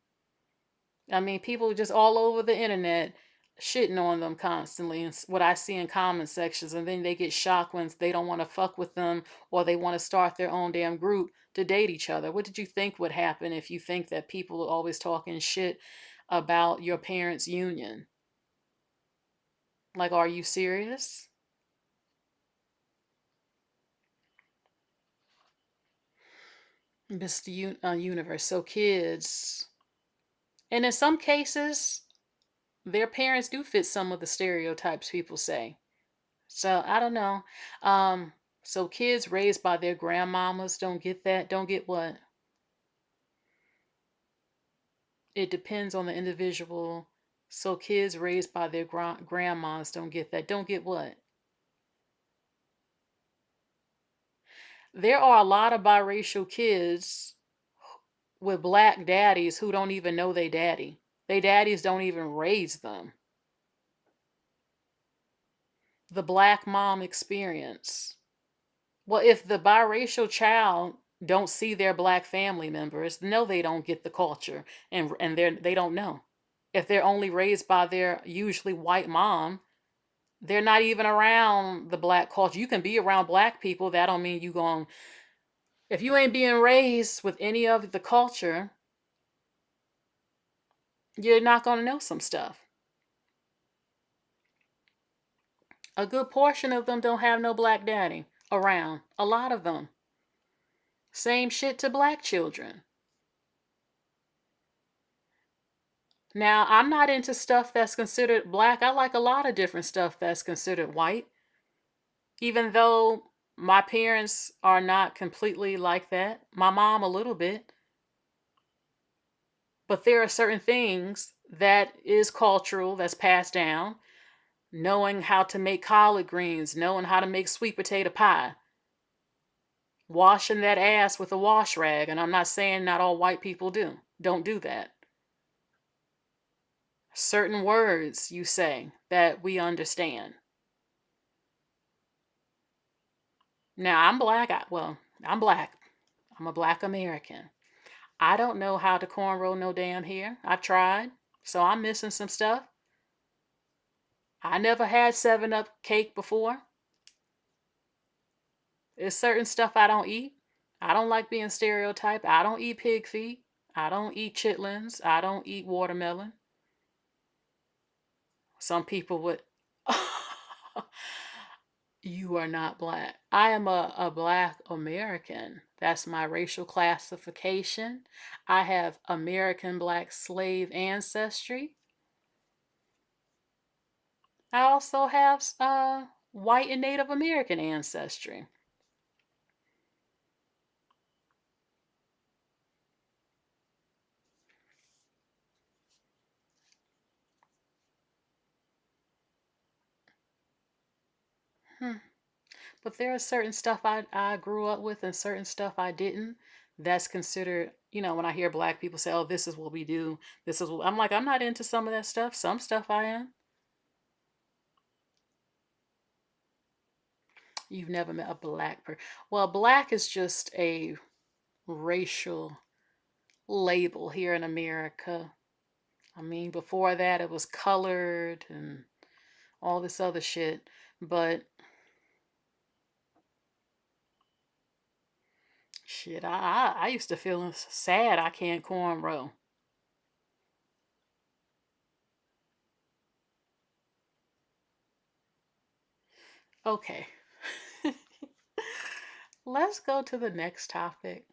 I mean, people just all over the internet shitting on them constantly, and what I see in comment sections, and then they get shocked when they don't want to fuck with them, or they want to start their own damn group to date each other. What did you think would happen if you think that people are always talking shit about your parents' union? Like, are you serious? Mr. Universe. So kids, And in some cases, their parents do fit some of the stereotypes people say. So I don't know. Um, so kids raised by their grandmamas don't get that. Don't get what? It depends on the individual. So kids raised by their grandmas don't get that. Don't get what? There are a lot of biracial kids with black daddies who don't even know they daddy. They daddies don't even raise them. The black mom experience. Well, if the biracial child don't see their black family members, no, they don't get the culture, and they don't know. If they're only raised by their usually white mom, they're not even around the black culture. You can be around black people. That don't mean you going. If you ain't being raised with any of the culture, you're not gonna know some stuff. A good portion of them don't have no black daddy around. A lot of them. Same shit to black children. Now, I'm not into stuff that's considered black. I like a lot of different stuff that's considered white. Even though my parents are not completely like that. My mom a little bit. But there are certain things that is cultural, that's passed down. Knowing how to make collard greens, knowing how to make sweet potato pie. Washing that ass with a wash rag. And I'm not saying not all white people don't do that. Certain words you say that we understand. Now, I'm black. I'm black. I'm a black American. I don't know how to cornrow no damn hair. I've tried, so I'm missing some stuff. I never had 7-Up cake before. There's certain stuff I don't eat. I don't like being stereotyped. I don't eat pig feet. I don't eat chitlins. I don't eat watermelon. Some people would. You are not black. I am a black American. That's my racial classification. I have American black slave ancestry. I also have white and Native American ancestry. Hmm. But there are certain stuff I grew up with and certain stuff I didn't. That's considered, when I hear black people say, oh, this is what we do. This is what I'm like, I'm not into some of that stuff. Some stuff I am. You've never met a black person. Well, black is just a racial label here in America. I mean, before that, it was colored and all this other shit. But shit, I used to feel sad I can't cornrow. Okay. Let's go to the next topic.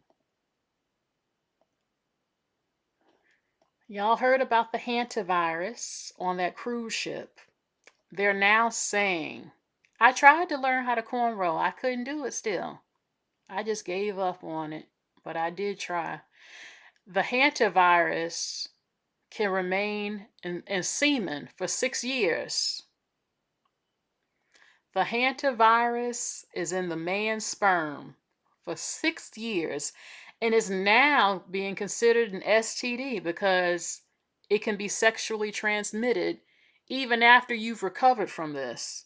Y'all heard about the hantavirus on that cruise ship. They're now saying, I tried to learn how to cornrow. I couldn't do it still. I just gave up on it, but I did try. The hantavirus can remain in semen for 6 years. The hantavirus is in the man's sperm for 6 years and is now being considered an STD because it can be sexually transmitted even after you've recovered from this.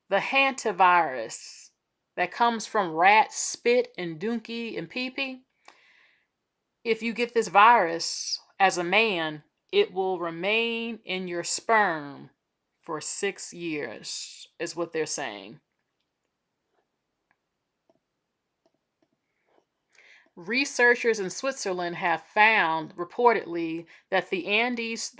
The hantavirus that comes from rat spit and donkey and pee-pee, if you get this virus as a man, it will remain in your sperm for 6 years, is what they're saying. Researchers in Switzerland have found, reportedly, that the Andes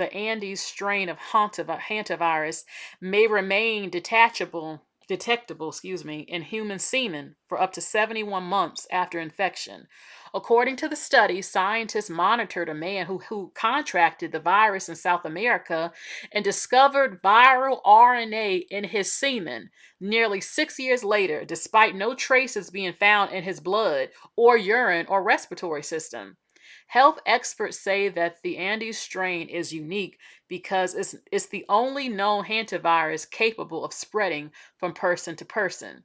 strain of hantavirus may remain detachable detectable, in human semen for up to 71 months after infection. According to the study, scientists monitored a man who contracted the virus in South America and discovered viral RNA in his semen nearly 6 years later, despite no traces being found in his blood or urine or respiratory system. Health experts say that the Andes strain is unique because it's the only known hantavirus capable of spreading from person to person.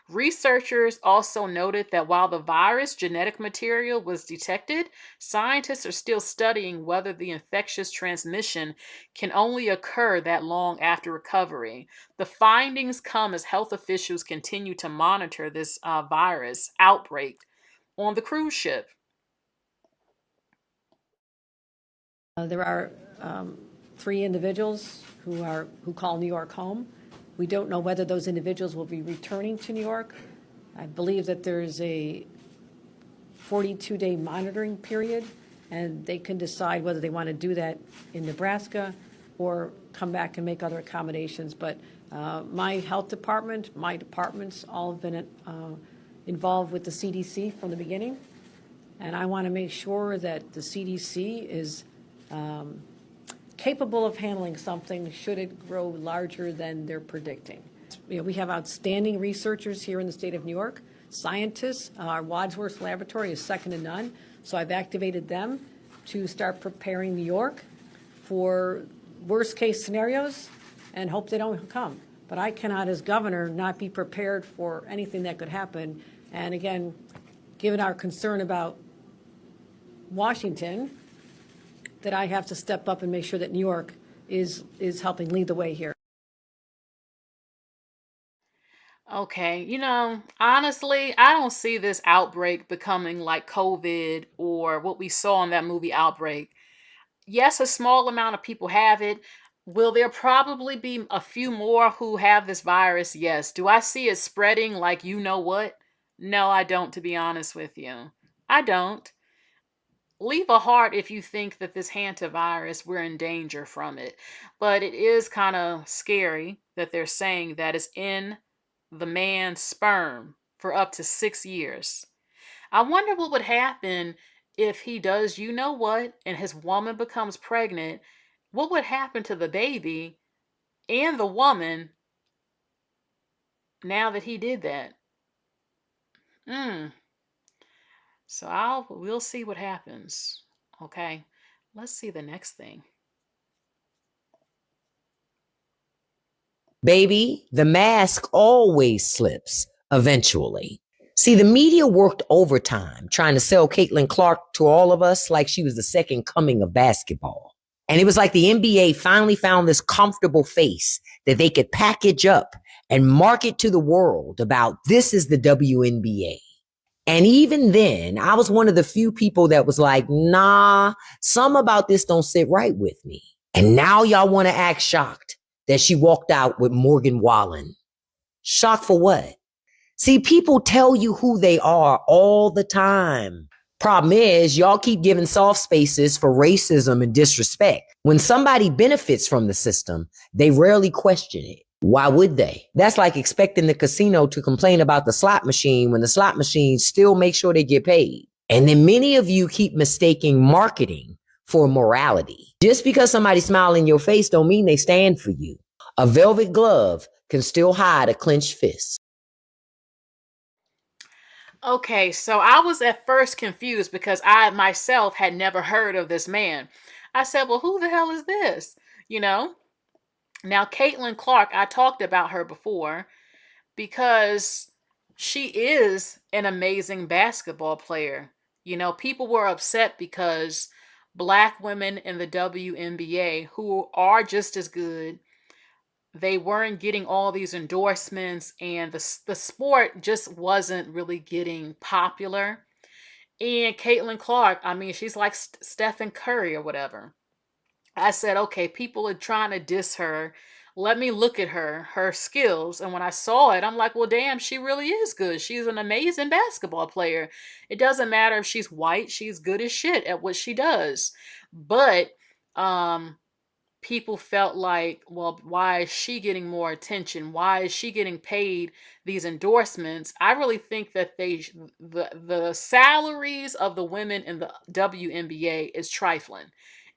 Researchers also noted that while the virus genetic material was detected, scientists are still studying whether the infectious transmission can only occur that long after recovery. The findings come as health officials continue to monitor this virus outbreak on the cruise ship. There are 3 individuals who call New York home. We don't know whether those individuals will be returning to New York. I believe that there's a 42-day monitoring period, and they can decide whether they want to do that in Nebraska or come back and make other accommodations. But my health department, my departments, all have been involved with the CDC from the beginning. And I want to make sure that the CDC is capable of handling something should it grow larger than they're predicting. We have outstanding researchers here in the state of New York, scientists. Our Wadsworth Laboratory is second to none, so I've activated them to start preparing New York for worst case scenarios and hope they don't come. But I cannot, as governor, not be prepared for anything that could happen. And again, given our concern about Washington, that I have to step up and make sure that New York is helping lead the way here. Okay, honestly, I don't see this outbreak becoming like COVID or what we saw in that movie Outbreak. Yes, a small amount of people have it. Will there probably be a few more who have this virus? Yes. Do I see it spreading like you know what? No, I don't, to be honest with you. I don't. Leave a heart if you think that this hantavirus, we're in danger from it. But it is kind of scary that they're saying that it's in the man's sperm for up to 6 years. I wonder what would happen if he does you know what and his woman becomes pregnant. What would happen to the baby and the woman now that he did that? So we'll see what happens. Okay, let's see the next thing. Baby, the mask always slips eventually. See, the media worked overtime trying to sell Caitlin Clark to all of us like she was the second coming of basketball. And it was like the NBA finally found this comfortable face that they could package up and market to the world about this is the WNBA. And even then, I was one of the few people that was like, nah, some about this don't sit right with me. And now y'all want to act shocked that she walked out with Morgan Wallen. Shocked for what? See, people tell you who they are all the time. Problem is, y'all keep giving soft spaces for racism and disrespect. When somebody benefits from the system, they rarely question it. Why would they? That's like expecting the casino to complain about the slot machine when the slot machine still makes sure they get paid. And then many of you keep mistaking marketing for morality. Just because somebody smiles in your face don't mean they stand for you. A velvet glove can still hide a clenched fist. Okay, so I was at first confused because I myself had never heard of this man. I said, well, who the hell is this? Now, Caitlin Clark, I talked about her before because she is an amazing basketball player. People were upset because Black women in the WNBA who are just as good, they weren't getting all these endorsements, and the sport just wasn't really getting popular. And Caitlin Clark, I mean, she's like Stephen Curry or whatever. I said, okay, people are trying to diss her. Let me look at her skills. And when I saw it, I'm like, well, damn, she really is good. She's an amazing basketball player. It doesn't matter if she's white, she's good as shit at what she does. But people felt like, well, why is she getting more attention? Why is she getting paid these endorsements? I really think that the salaries of the women in the WNBA is trifling.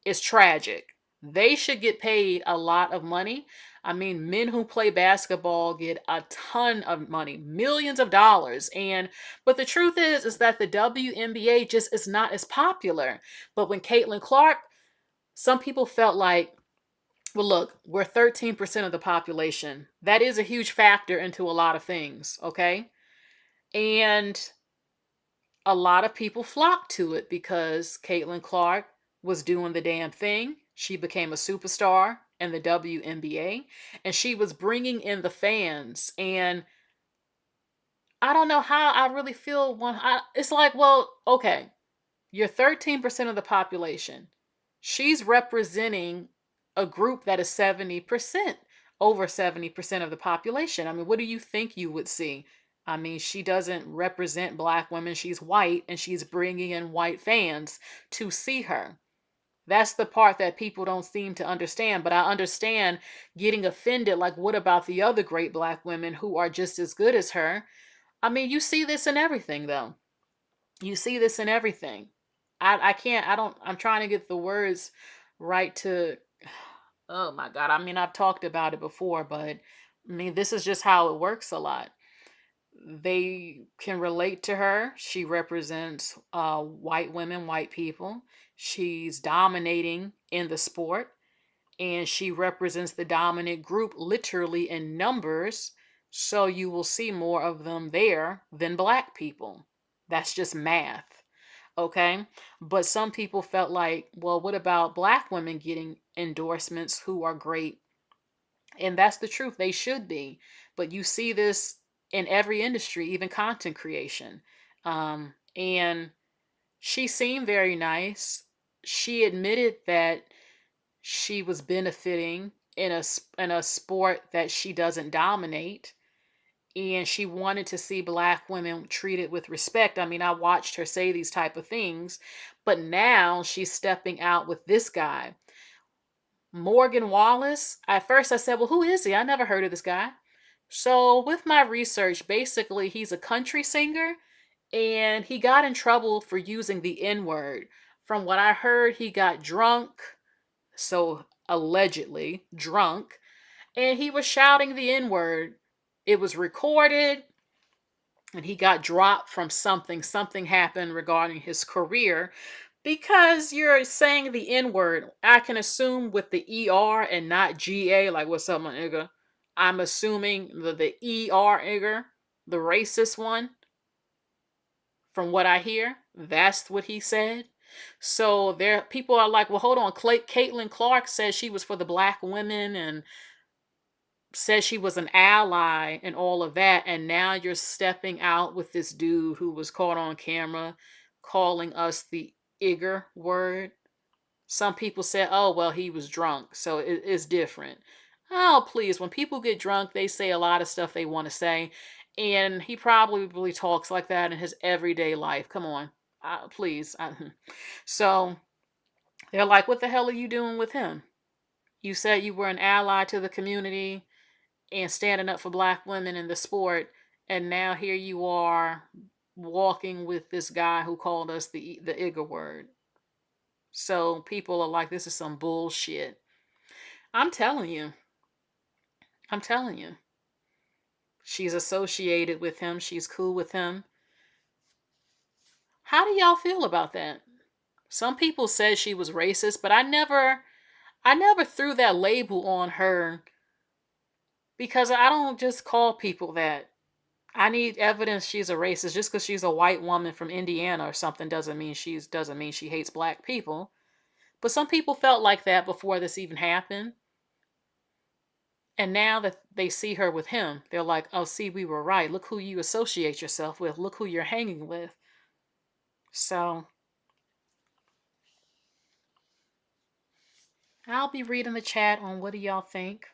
It's tragic. They should get paid a lot of money. I mean, men who play basketball get a ton of money, millions of dollars. But the truth is that the WNBA just is not as popular. But when Caitlin Clark, some people felt like, well, look, we're 13% of the population. That is a huge factor into a lot of things, okay? And a lot of people flocked to it because Caitlin Clark was doing the damn thing. She became a superstar in the WNBA, and she was bringing in the fans. And I don't know how I really feel it's like, well, okay, you're 13% of the population. She's representing a group that is 70%, over 70% of the population. I mean, what do you think you would see? I mean, she doesn't represent black women. She's white, and she's bringing in white fans to see her. That's the part that people don't seem to understand. But I understand getting offended. Like, what about the other great black women who are just as good as her? I mean, you see this in everything, though. You see this in everything. I can't, I don't, I'm trying to get the words right to, oh my God. I mean, I've talked about it before, but I mean, this is just how it works a lot. They can relate to her. She represents white women, white people. She's dominating in the sport, and she represents the dominant group literally in numbers. So you will see more of them there than black people. That's just math. Okay. But some people felt like, well, what about black women getting endorsements who are great? And that's the truth. They should be. But you see this in every industry, even content creation. And she seemed very nice. She admitted that she was benefiting in a sport that she doesn't dominate, and she wanted to see black women treated with respect. I mean, I watched her say these type of things, but now she's stepping out with this guy, Morgan Wallace. At first I said, well, who is he? I never heard of this guy. So with my research, basically he's a country singer, and he got in trouble for using the N-word. From what I heard, he got drunk, so allegedly drunk, and he was shouting the N-word. It was recorded, and he got dropped from something. Something happened regarding his career because you're saying the N-word. I can assume with the ER and not GA, like what's up, my nigga? I'm assuming the ER nigger, the racist one, from what I hear, that's what he said. So there, people are like, well, hold on. Caitlin Clark says she was for the black women and says she was an ally and all of that, and now you're stepping out with this dude who was caught on camera calling us the igger word. Some people said, oh, well, he was drunk, so it's different. Oh, please, when people get drunk, they say a lot of stuff they want to say, and he probably talks like that in his everyday life. Come on, please. So they're like, what the hell are you doing with him? You said you were an ally to the community and standing up for black women in the sport, and now here you are walking with this guy who called us the igger word. So people are like, this is some bullshit. I'm telling you. I'm telling you. She's associated with him. She's cool with him. How do y'all feel about that? Some people said she was racist, but I never threw that label on her because I don't just call people that. I need evidence she's a racist. Just because she's a white woman from Indiana or something doesn't mean she hates black people. But some people felt like that before this even happened. And now that they see her with him, they're like, oh, see, we were right. Look who you associate yourself with. Look who you're hanging with. So I'll be reading the chat on what do y'all think.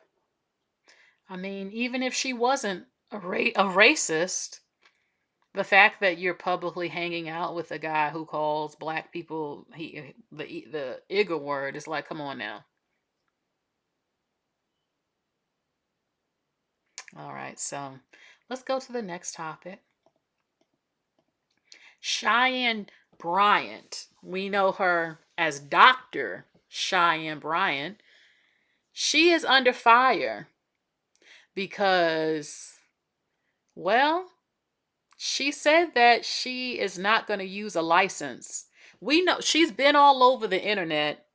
I mean, even if she wasn't a racist, the fact that you're publicly hanging out with a guy who calls black people the igger word is like, come on now. All right, so let's go to the next topic. Cheyanne Bryant. We know her as Dr. Cheyanne Bryant. She is under fire because, well, she said that she is not going to use a license. We know she's been all over the internet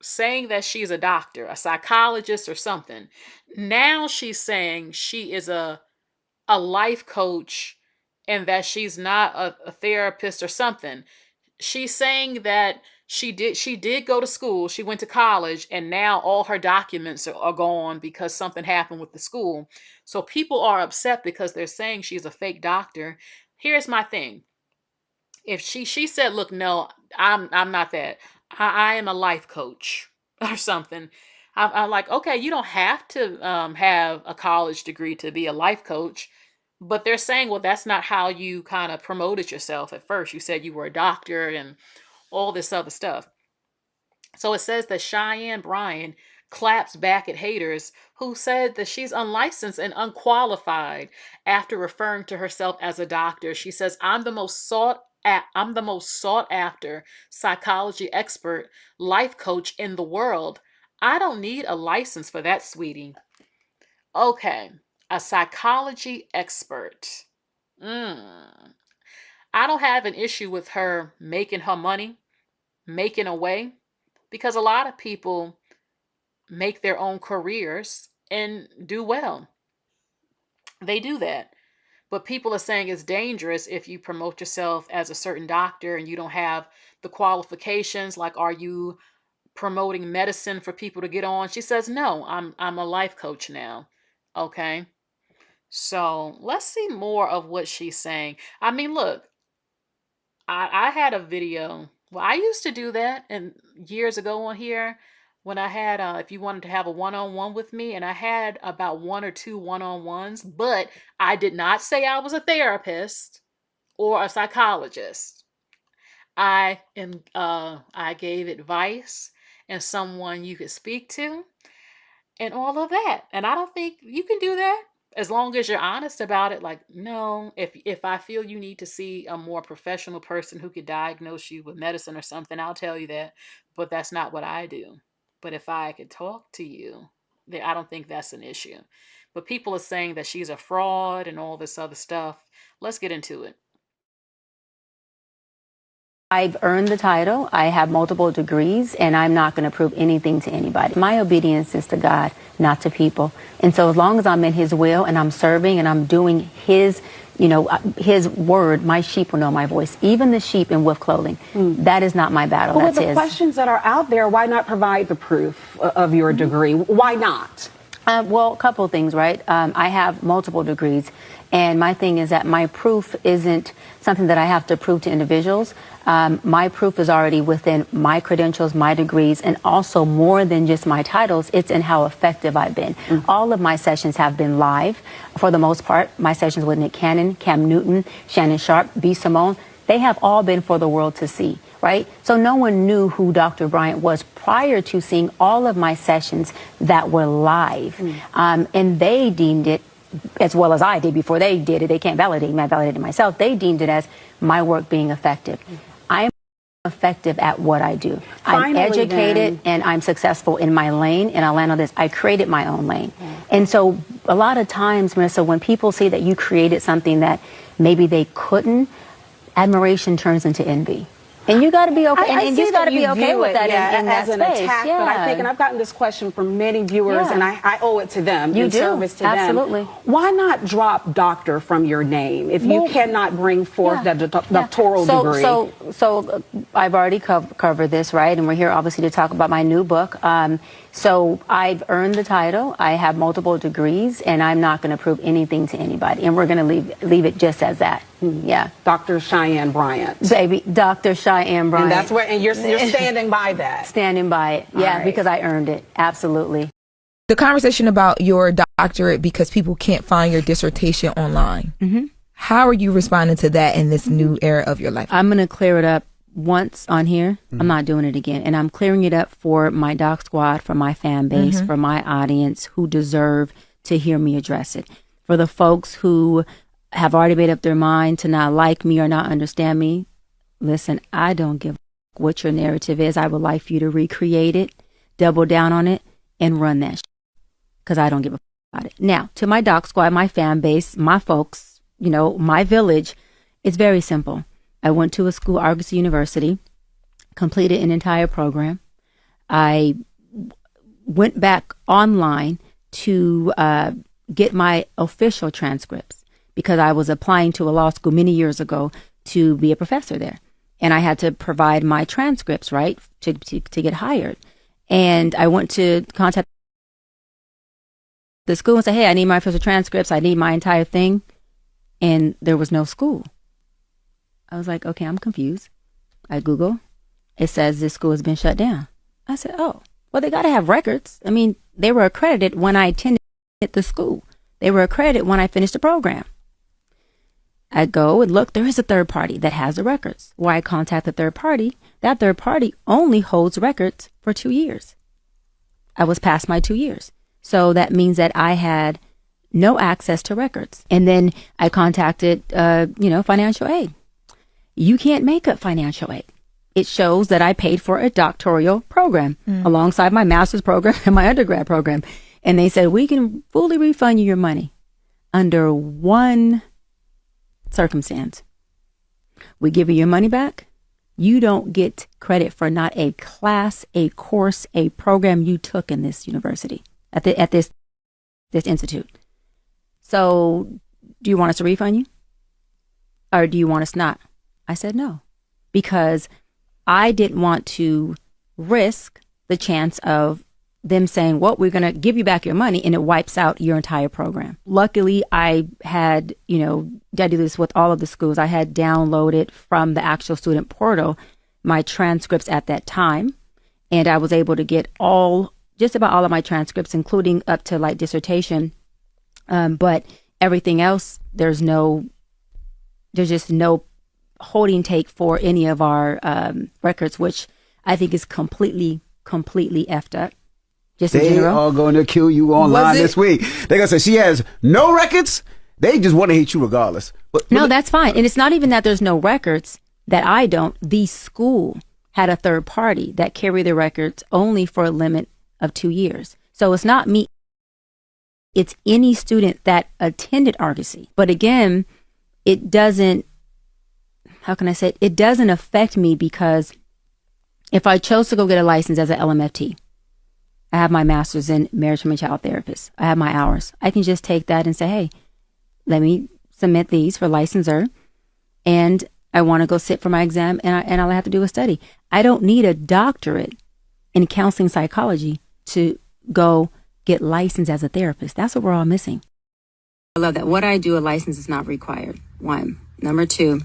saying that she's a doctor, a psychologist, or something. Now she's saying she is a life coach and that she's not a therapist or something. She's saying that she did go to school, she went to college, and now all her documents are gone because something happened with the school. So people are upset because they're saying she's a fake doctor. Here's my thing. If she said, look, no, I'm not that. I am a life coach or something. I'm like, okay, you don't have to have a college degree to be a life coach. But they're saying, well, that's not how you kind of promoted yourself at first. You said you were a doctor and all this other stuff. So it says that Cheyanne Bryant claps back at haters who said that she's unlicensed and unqualified after referring to herself as a doctor. She says, I'm the most sought after psychology expert, life coach in the world. I don't need a license for that, sweetie. Okay, a psychology expert. I don't have an issue with her making her money, making a way, because a lot of people make their own careers and do well. They do that. But people are saying it's dangerous if you promote yourself as a certain doctor and you don't have the qualifications. Like, are you promoting medicine for people to get on? She says, no, I'm a life coach now. Okay. So let's see more of what she's saying. I mean, look, I had a video. Well, I used to do that and years ago on here when I had, if you wanted to have a one-on-one with me, and I had about one or two one-on-ones, but I did not say I was a therapist or a psychologist. I gave advice and someone you could speak to and all of that. And I don't think you can do that as long as you're honest about it. Like, no, if I feel you need to see a more professional person who could diagnose you with medicine or something, I'll tell you that. But that's not what I do. But if I could talk to you, then I don't think that's an issue. But people are saying that she's a fraud and all this other stuff. Let's get into it. I've earned the title. I have multiple degrees, and I'm not going to prove anything to anybody. My obedience is to God, not to people. And so as long as I'm in his will and I'm serving and I'm doing his, his word, my sheep will know my voice. Even the sheep in wolf clothing. That is not my battle. Well, that's with the his. questions that are out there, why not provide the proof of your degree? Why not? Well, a couple of things, right? I have multiple degrees. And my thing is that my proof isn't something that I have to prove to individuals. My proof is already within my credentials, my degrees, and also more than just my titles. It's in how effective I've been. All of my sessions have been live for the most part. My sessions with Nick Cannon, Cam Newton, Shannon Sharp, B. Simone, they have all been for the world to see, right? So no one knew who Dr. Bryant was prior to seeing all of my sessions that were live. And they deemed it, as well as I did before they did it, they can't validate me, I validated myself. They deemed it as my work being effective. I am effective at what I do. I'm educated and I'm successful in my lane, and I'll land on this. I created my own lane. And so a lot of times, Marissa, when people see that you created something that maybe they couldn't, admiration turns into envy. And you got to be okay. And you got to be okay with that in that as an space. attack, but I think, and I've gotten this question from many viewers, and I owe it to them. You in do. Service to Absolutely. them. Why not drop doctor from your name if you cannot bring forth the doctoral degree? So I've already covered this, right? And we're here obviously to talk about my new book. So I've earned the title. I have multiple degrees, and I'm not going to prove anything to anybody. And we're going to leave it just as that. Yeah. Dr. Cheyanne Bryant. Baby, Dr. Cheyanne Bryant. And that's where, and you're standing by that. Standing by it. Yeah, right. Because I earned it. Absolutely. The conversation about your doctorate because people can't find your dissertation online. How are you responding to that in this new era of your life? I'm going to clear it up once on here. I'm not doing it again. And I'm clearing it up for my doc squad, for my fan base, for my audience who deserve to hear me address it. For the folks who have already made up their mind to not like me or not understand me, listen, I don't give a what your narrative is. I would like for you to recreate it, double down on it, and run that because I don't give a about it. Now, to my doc squad, my fan base, my folks, my village, it's very simple. I went to a school, Argosy University, completed an entire program. I went back online to get my official transcripts because I was applying to a law school many years ago to be a professor there. And I had to provide my transcripts, right, to get hired. And I went to contact the school and say, hey, I need my official transcripts. I need my entire thing. And there was no school. I was like, okay, I'm confused. I Google. It says this school has been shut down. I said, oh, well, they got to have records. I mean, they were accredited when I attended the school. They were accredited when I finished the program. I go and look, there is a third party that has the records. Why I contact the third party, that third party only holds records for 2 years. I was past my 2 years. So that means that I had no access to records. And then I contacted, financial aid. You can't make up financial aid. It shows that I paid for a doctoral program alongside my master's program and my undergrad program. And they said, we can fully refund you your money under one circumstance. We give you your money back. You don't get credit for not a class, a course, a program you took in this university, at this institute. So do you want us to refund you? Or do you want us not? I said no, because I didn't want to risk the chance of them saying, well, we're going to give you back your money, and it wipes out your entire program. Luckily, I had, I do this with all of the schools. I had downloaded from the actual student portal my transcripts at that time, and I was able to get just about all of my transcripts, including up to like dissertation. But everything else, there's just no holding take for any of our records, which I think is completely effed up. Just in they general. are going to kill you online this week. They're going to say she has no records. They just want to hate you regardless. But No, that's fine. And it's not even that there's no records that I don't. The school had a third party that carried the records only for a limit of 2 years. So it's not me. It's any student that attended Argosy. But again, it doesn't, how can I say it? It doesn't affect me because if I chose to go get a license as an LMFT, I have my master's in marriage, family, child therapist. I have my hours. I can just take that and say, hey, let me submit these for licensure. And I want to go sit for my exam, and all I have to do is study. I don't need a doctorate in counseling psychology to go get licensed as a therapist. That's what we're all missing. I love that. What I do, a license is not required. One. Number two,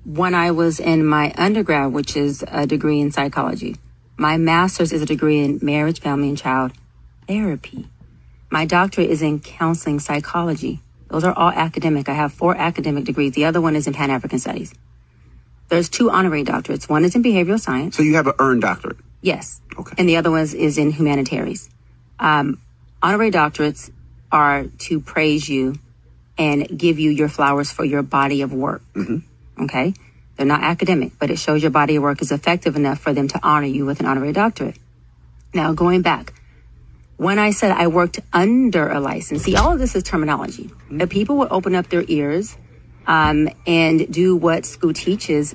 when I was in my undergrad, which is a degree in psychology, my master's is a degree in marriage, family, and child therapy. My doctorate is in counseling psychology. Those are all academic. I have 4 academic degrees. The other one is in Pan-African Studies. There's 2 honorary doctorates. One is in behavioral science. So you have an earned doctorate? Yes. Okay. And the other one is in humanitarians. Honorary doctorates are to praise you and give you your flowers for your body of work. Mm-hmm. Okay? They're not academic, but it shows your body of work is effective enough for them to honor you with an honorary doctorate. Now, going back, when I said I worked under a license, see, all of this is terminology. Mm-hmm. The people will open up their ears and do what school teaches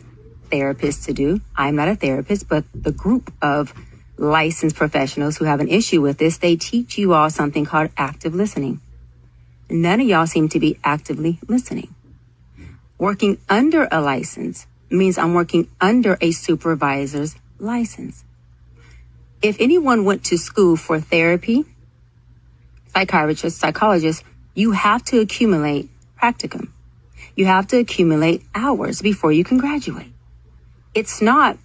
therapists to do. I'm not a therapist, but the group of licensed professionals who have an issue with this, they teach you all something called active listening. None of y'all seem to be actively listening. Working under a license means I'm working under a supervisor's license. If anyone went to school for therapy, psychiatrists, psychologists, you have to accumulate practicum. You have to accumulate hours before you can graduate. It's not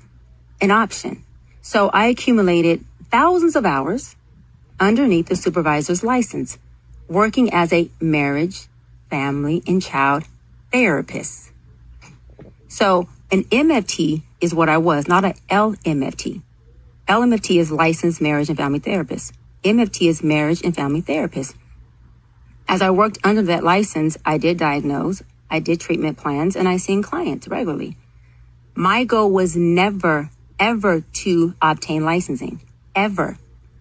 an option. So I accumulated thousands of hours underneath the supervisor's license, working as a marriage, family, and child therapist. So an MFT is what I was, not an LMFT. LMFT is licensed marriage and family therapist. MFT is marriage and family therapist. As I worked under that license, I did diagnose, I did treatment plans, and I seen clients regularly. My goal was never, ever to obtain licensing, ever.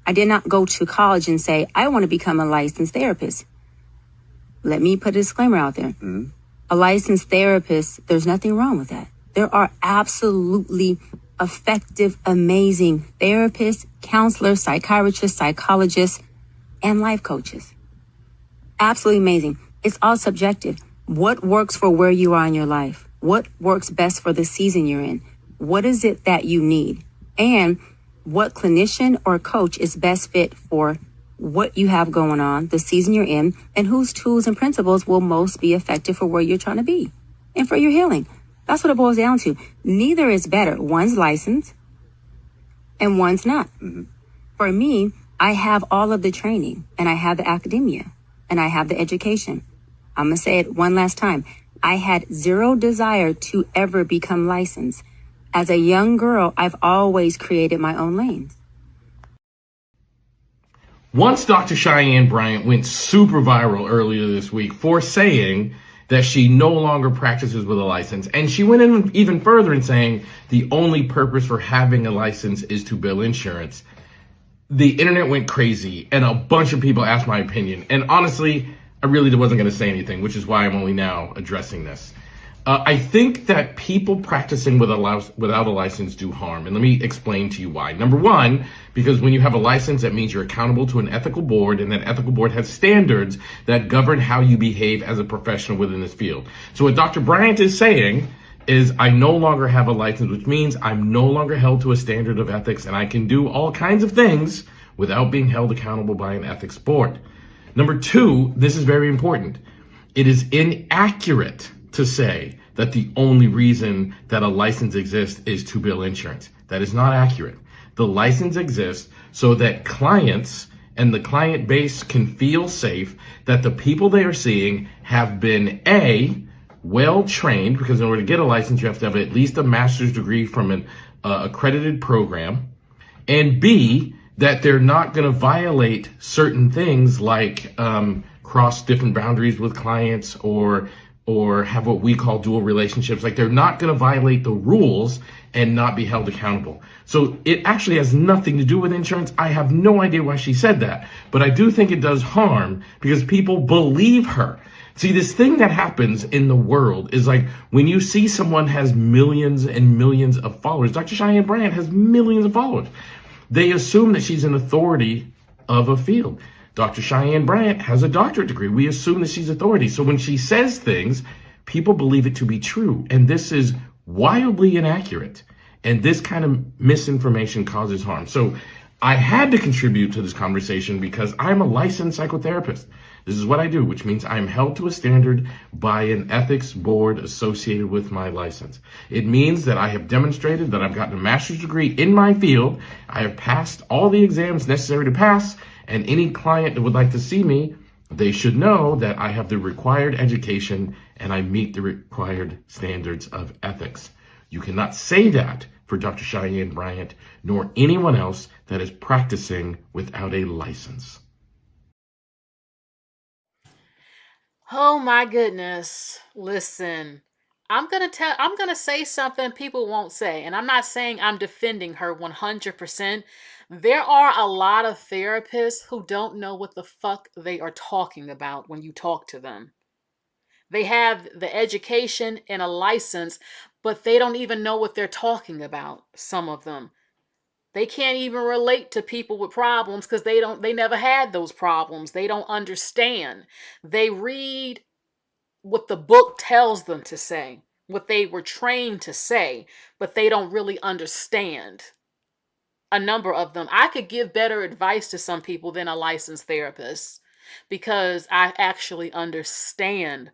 I did not go to college and say, I want to become a licensed therapist. Let me put a disclaimer out there. A licensed therapist, there's nothing wrong with that. There are absolutely effective, amazing therapists, counselors, psychiatrists, psychologists, and life coaches. Absolutely amazing. It's all subjective. What works for where you are in your life? What works best for the season you're in? What is it that you need? And what clinician or coach is best fit for what you have going on, the season you're in, and whose tools and principles will most be effective for where you're trying to be and for your healing. That's what it boils down to. Neither is better. One's licensed and one's not. For me, I have all of the training and I have the academia and I have the education. I'm going to say it one last time. I had zero desire to ever become licensed. As a young girl, I've always created my own lanes. Once Dr. Cheyanne Bryant went super viral earlier this week for saying that she no longer practices with a license. And she went in even further in saying the only purpose for having a license is to bill insurance. The internet went crazy and a bunch of people asked my opinion. And honestly, I really wasn't going to say anything, which is why I'm only now addressing this. I think that people practicing without a license do harm. And let me explain to you why. Number one, because when you have a license, that means you're accountable to an ethical board, and that ethical board has standards that govern how you behave as a professional within this field. So what Dr. Bryant is saying is I no longer have a license, which means I'm no longer held to a standard of ethics, and I can do all kinds of things without being held accountable by an ethics board. Number two, this is very important. It is inaccurate to say that the only reason that a license exists is to bill insurance. That is not accurate. The license exists so that clients and the client base can feel safe that the people they are seeing have been A, well trained, because in order to get a license, you have to have at least a master's degree from an accredited program, and B, that they're not going to violate certain things like cross different boundaries with clients or have what we call dual relationships. Like they're not going to violate the rules and not be held accountable. So it actually has nothing to do with insurance. I have no idea why she said that, but I do think it does harm because people believe her. See, this thing that happens in the world is like when you see someone has millions and millions of followers. Dr. Cheyanne Bryant has millions of followers. They assume that she's an authority of a field. Dr. Cheyanne Bryant has a doctorate degree. We assume that she's authority. So when she says things, people believe it to be true. And this is wildly inaccurate. And this kind of misinformation causes harm. So I had to contribute to this conversation because I'm a licensed psychotherapist. This is what I do, which means I'm held to a standard by an ethics board associated with my license. It means that I have demonstrated that I've gotten a master's degree in my field. I have passed all the exams necessary to pass, and any client that would like to see me, they should know that I have the required education and I meet the required standards of ethics. You cannot say that for Dr. Cheyanne Bryant, nor anyone else that is practicing without a license. Oh my goodness. Listen, I'm going to say something people won't say, and I'm not saying I'm defending her 100%. There are a lot of therapists who don't know what the fuck they are talking about when you talk to them. They have the education and a license, but they don't even know what they're talking about, some of them. They can't even relate to people with problems because they never had those problems. They don't understand. They read what the book tells them to say, what they were trained to say, but they don't really understand. A number of them. I could give better advice to some people than a licensed therapist because I actually understand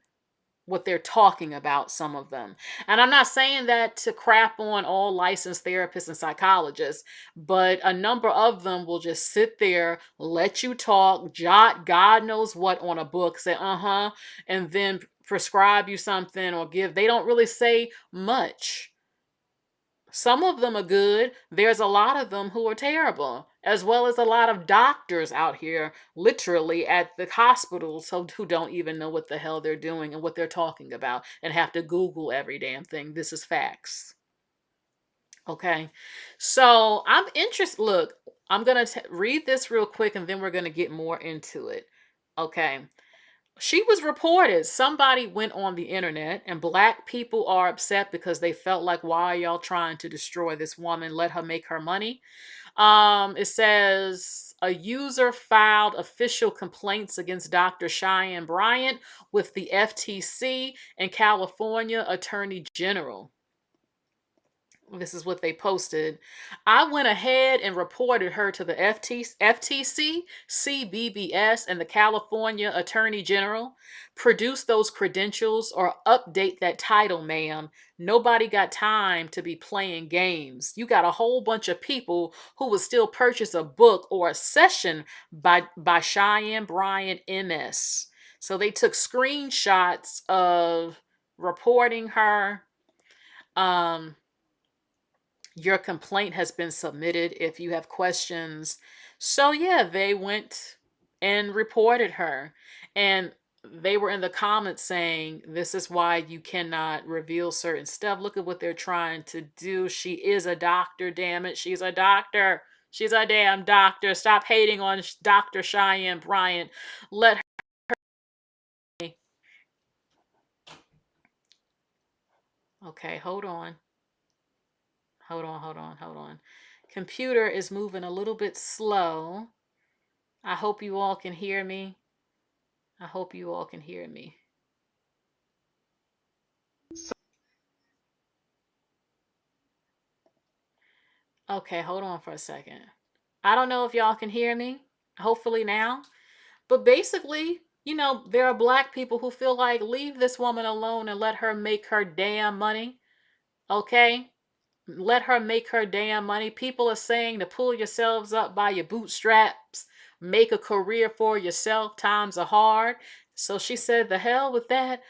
what they're talking about, some of them. And I'm not saying that to crap on all licensed therapists and psychologists, but a number of them will just sit there, let you talk, jot God knows what on a book, say and then prescribe you something or give. They don't really say much. Some of them are good. There's a lot of them who are terrible. as well as a lot of doctors out here, literally at the hospitals, who don't even know what the hell they're doing and what they're talking about and have to Google every damn thing. This is facts. Okay, so I'm interested. Look, I'm going to read this real quick and then we're going to get more into it. Okay. She was reported, somebody went on the internet, and black people are upset because they felt like, why are y'all trying to destroy this woman? Let her make her money. It says a user filed official complaints against Dr. Cheyanne Bryant with the FTC and California Attorney General. This is what they posted. I went ahead and reported her to the FTC, CBBS, and the California Attorney General. Produce those credentials or update that title, ma'am. Nobody got time to be playing games. You got a whole bunch of people who would still purchase a book or a session by Cheyanne Bryant, MS. So they took screenshots of reporting her. Your complaint has been submitted if you have questions. So yeah, they went and reported her. And they were in the comments saying, this is why you cannot reveal certain stuff. Look at what they're trying to do. She is a doctor, damn it. She's a doctor. She's a damn doctor. Stop hating on Dr. Cheyanne Bryant. Let her. Okay, hold on. Hold on. Computer is moving a little bit slow. I hope you all can hear me. Okay, hold on for a second. I don't know if y'all can hear me. Hopefully now. But basically, there are black people who feel like, leave this woman alone and let her make her damn money. Okay? Let her make her damn money. People are saying to pull yourselves up by your bootstraps, make a career for yourself. Times are hard. So she said, the hell with that.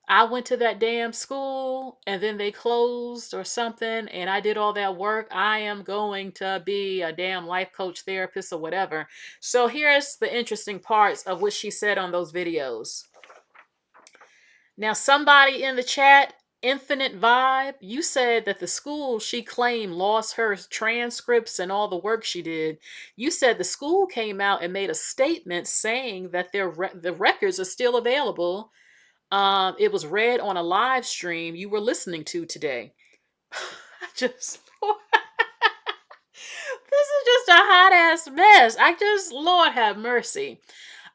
I went to that damn school and then they closed or something and I did all that work. I am going to be a damn life coach, therapist, or whatever. So here's the interesting parts of what she said on those videos. Now, somebody in the chat, Infinite Vibe, you said that the school she claimed lost her transcripts and all the work she did. You said the school came out and made a statement saying that the records are still available. It was read on a live stream you were listening to today. This is just a hot ass mess. Lord have mercy.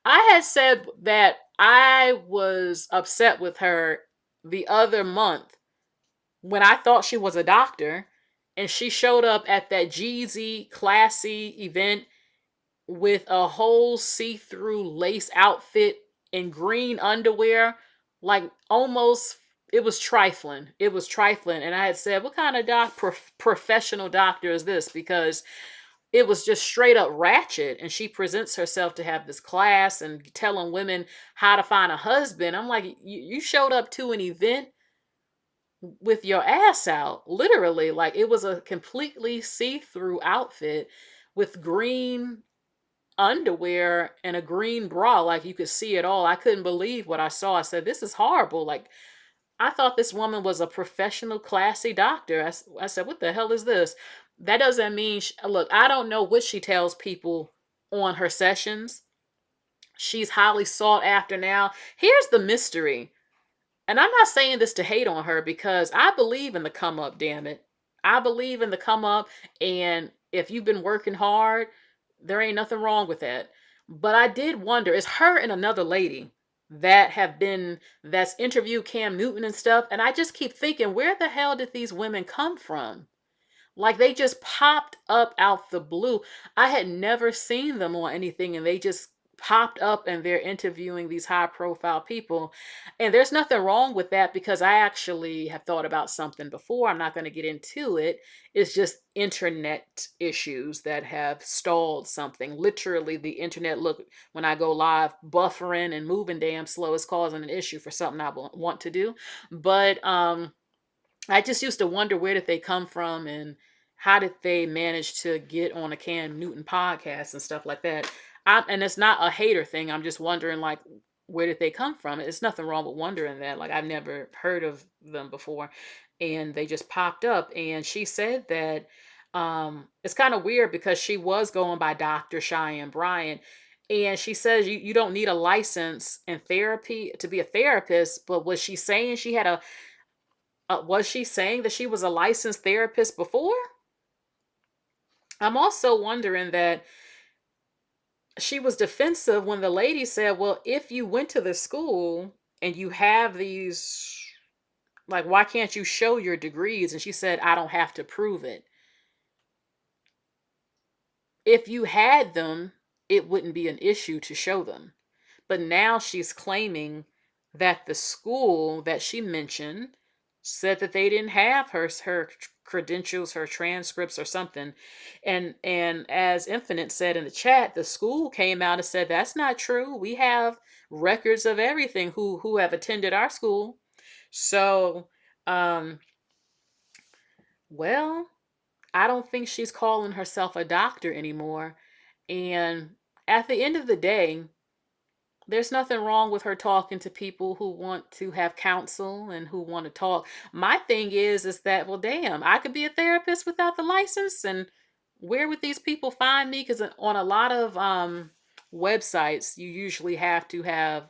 I had said that I was upset with her the other month when I thought she was a doctor and she showed up at that Jeezy classy event with a whole see-through lace outfit and green underwear, like almost, it was trifling. And I had said, what kind of professional doctor is this? Because it was just straight up ratchet. And she presents herself to have this class and telling women how to find a husband. I'm like, you showed up to an event with your ass out, literally. Like, it was a completely see-through outfit with green underwear and a green bra, like you could see it all. I couldn't believe what I saw. I said, this is horrible. Like, I thought this woman was a professional, classy doctor. I said, what the hell is this? That doesn't mean, look, I don't know what she tells people on her sessions. She's highly sought after now. Here's the mystery. And I'm not saying this to hate on her because I believe in the come up, damn it. I believe in the come up. And if you've been working hard, there ain't nothing wrong with that. But I did wonder, it's her and another lady that's interviewed Cam Newton and stuff. And I just keep thinking, where the hell did these women come from? Like, they just popped up out the blue. I had never seen them on anything, and they just popped up and they're interviewing these high profile people. And there's nothing wrong with that because I actually have thought about something before. I'm not going to get into it. It's just internet issues that have stalled something. Literally, the internet, look, when I go live, buffering and moving damn slow is causing an issue for something I want to do. But I just used to wonder, where did they come from and how did they manage to get on a Cam Newton podcast and stuff like that? And it's not a hater thing. I'm just wondering, like, where did they come from? It's nothing wrong with wondering that. Like, I've never heard of them before, and they just popped up. And she said that it's kind of weird because she was going by Dr. Cheyanne Bryant. And she says you don't need a license in therapy to be a therapist. But was she saying she had was she saying that she was a licensed therapist before? I'm also wondering that she was defensive when the lady said, well, if you went to the school and you have these, like, why can't you show your degrees? And she said, I don't have to prove it. If you had them, it wouldn't be an issue to show them. But now she's claiming that the school that she mentioned said that they didn't have her credentials, her transcripts or something. And as Infinite said in the chat, the school came out and said that's not true. We have records of everything who have attended our school. So well, I don't think she's calling herself a doctor anymore. And at the end of the day, there's nothing wrong with her talking to people who want to have counsel and who want to talk. My thing is that, well, damn, I could be a therapist without the license. And where would these people find me? Because on a lot of websites, you usually have to have,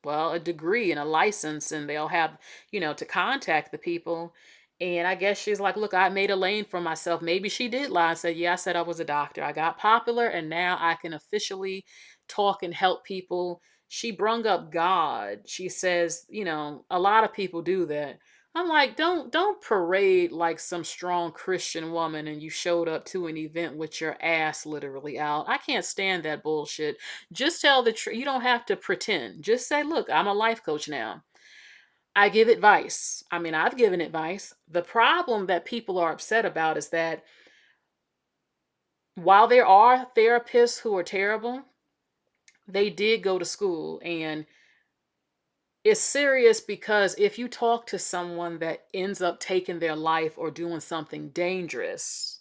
well, a degree and a license, and they'll have, to contact the people. And I guess she's like, look, I made a lane for myself. Maybe she did lie and said, yeah, I said I was a doctor. I got popular, and now I can officially talk and help people. She brung up God. She says, a lot of people do that. I'm like, don't parade like some strong Christian woman and you showed up to an event with your ass literally out. I can't stand that bullshit. Just tell the truth. You don't have to pretend. Just say, look, I'm a life coach now. I give advice. I mean, I've given advice. The problem that people are upset about is that while there are therapists who are terrible, they did go to school. And it's serious because if you talk to someone that ends up taking their life or doing something dangerous,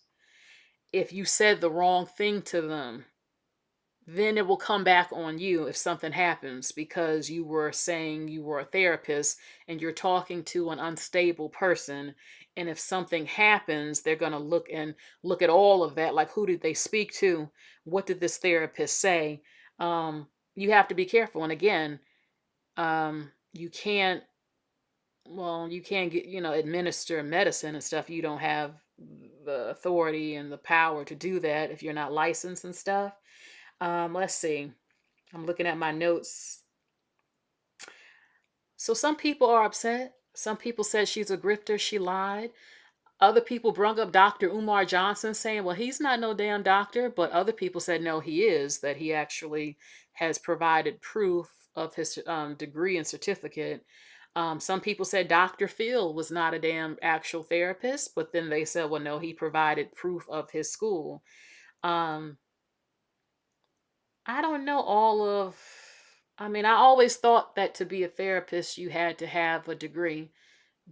if you said the wrong thing to them, then it will come back on you if something happens because you were saying you were a therapist and you're talking to an unstable person. And if something happens, they're going to look at all of that. Like, who did they speak to? What did this therapist say? You have to be careful. And again, you can't get, administer medicine and stuff. You don't have the authority and the power to do that if you're not licensed and stuff. Let's see. I'm looking at my notes. So some people are upset. Some people said she's a grifter. She lied. Other people brung up Dr. Umar Johnson saying, well, he's not no damn doctor. But other people said, no, he is, that he actually has provided proof of his degree and certificate. Some people said Dr. Phil was not a damn actual therapist. But then they said, well, no, he provided proof of his school. I don't know I always thought that to be a therapist, you had to have a degree,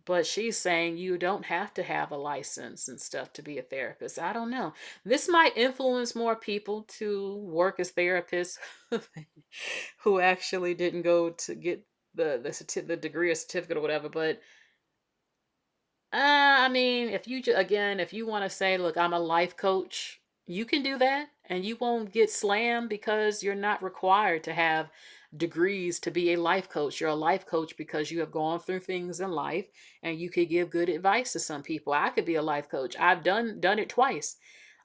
but she's saying you don't have to have a license and stuff to be a therapist. I don't know. This might influence more people to work as therapists who actually didn't go to get the degree or certificate or whatever, but if you want to say, look, I'm a life coach, you can do that and you won't get slammed because you're not required to have degrees to be a life coach. You're a life coach because you have gone through things in life and you could give good advice to some people. I could be a life coach. I've done it twice.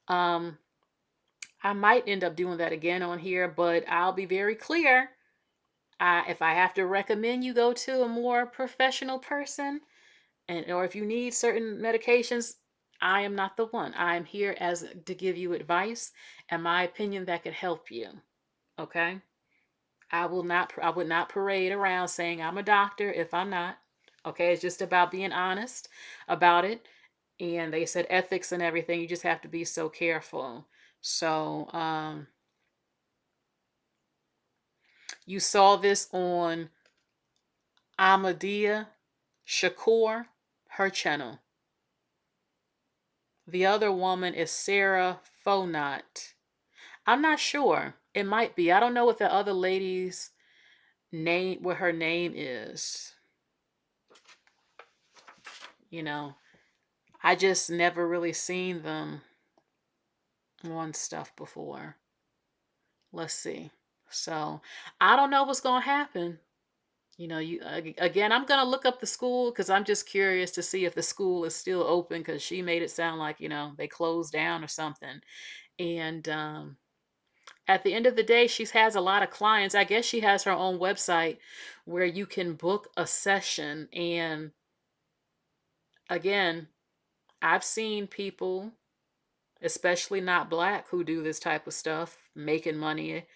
I might end up doing that again on here, but I'll be very clear. If I have to recommend you go to a more professional person, or if you need certain medications, I am not the one. I am here to give you advice and my opinion that could help you. Okay? I would not parade around saying I'm a doctor if I'm not. Okay? It's just about being honest about it. And they said ethics and everything, you just have to be so careful. So, you saw this on Ahmadiyya Shakur, her channel. The other woman is Sarah Fonat. I'm not sure. It might be. I don't know what the other lady's name, what her name is. You know, I just never really seen them on stuff before. Let's see. So I don't know what's gonna happen. Again, I'm gonna look up the school because I'm just curious to see if the school is still open because she made it sound like they closed down or something. And at the end of the day, she has a lot of clients. I guess she has her own website where you can book a session. And again, I've seen people, especially not black, who do this type of stuff, making money,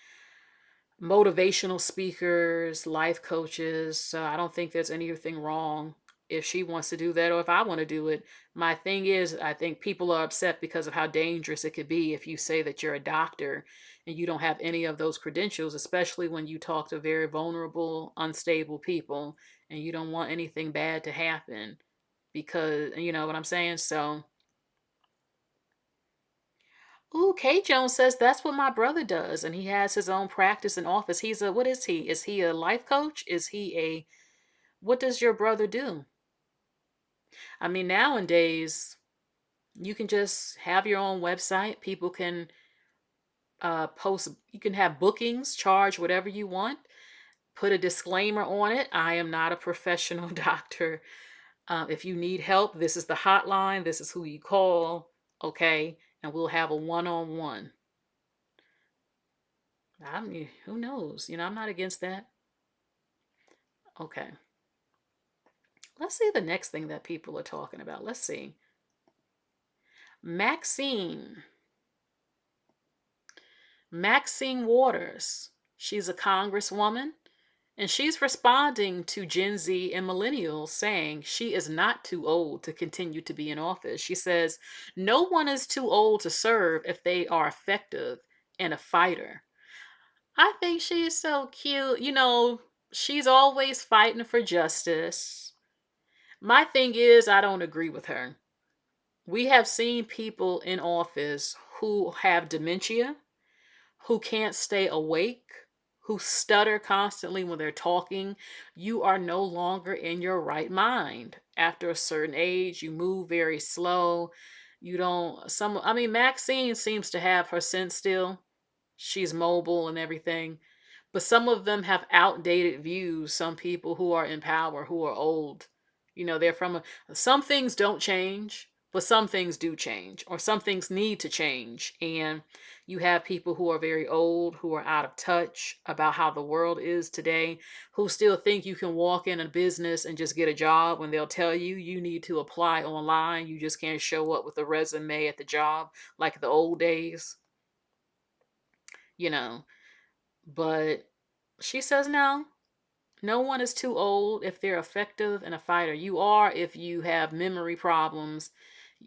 motivational speakers, life coaches. So I don't think there's anything wrong if she wants to do that or if I want to do it. My thing is, I think people are upset because of how dangerous it could be if you say that you're a doctor and you don't have any of those credentials, especially when you talk to very vulnerable, unstable people and you don't want anything bad to happen because, you know what I'm saying? So, ooh, K Jones says that's what my brother does, and he has his own practice and office. He's a, what is he? Is he a life coach? Is he a, what does your brother do? I mean, nowadays, you can just have your own website. People can post, you can have bookings, charge whatever you want, put a disclaimer on it. I am not a professional doctor. If you need help, this is the hotline. This is who you call. Okay. And we'll have a one-on-one. I mean, who knows? I'm not against that. Okay. Let's see the next thing that people are talking about. Let's see. Maxine Waters. She's a congresswoman, and she's responding to Gen Z and millennials saying she is not too old to continue to be in office. She says, no one is too old to serve if they are effective and a fighter. I think she's so cute. She's always fighting for justice. My thing is, I don't agree with her. We have seen people in office who have dementia, who can't stay awake, who stutter constantly when they're talking. You are no longer in your right mind. After a certain age, you move very slow. Maxine seems to have her sense still. She's mobile and everything. But some of them have outdated views. Some people who are in power, who are old, they're some things don't change, but some things do change, or some things need to change. And you have people who are very old, who are out of touch about how the world is today, who still think you can walk in a business and just get a job when they'll tell you you need to apply online. You just can't show up with a resume at the job like the old days. But she says no. No one is too old if they're effective and a fighter. You are if you have memory problems,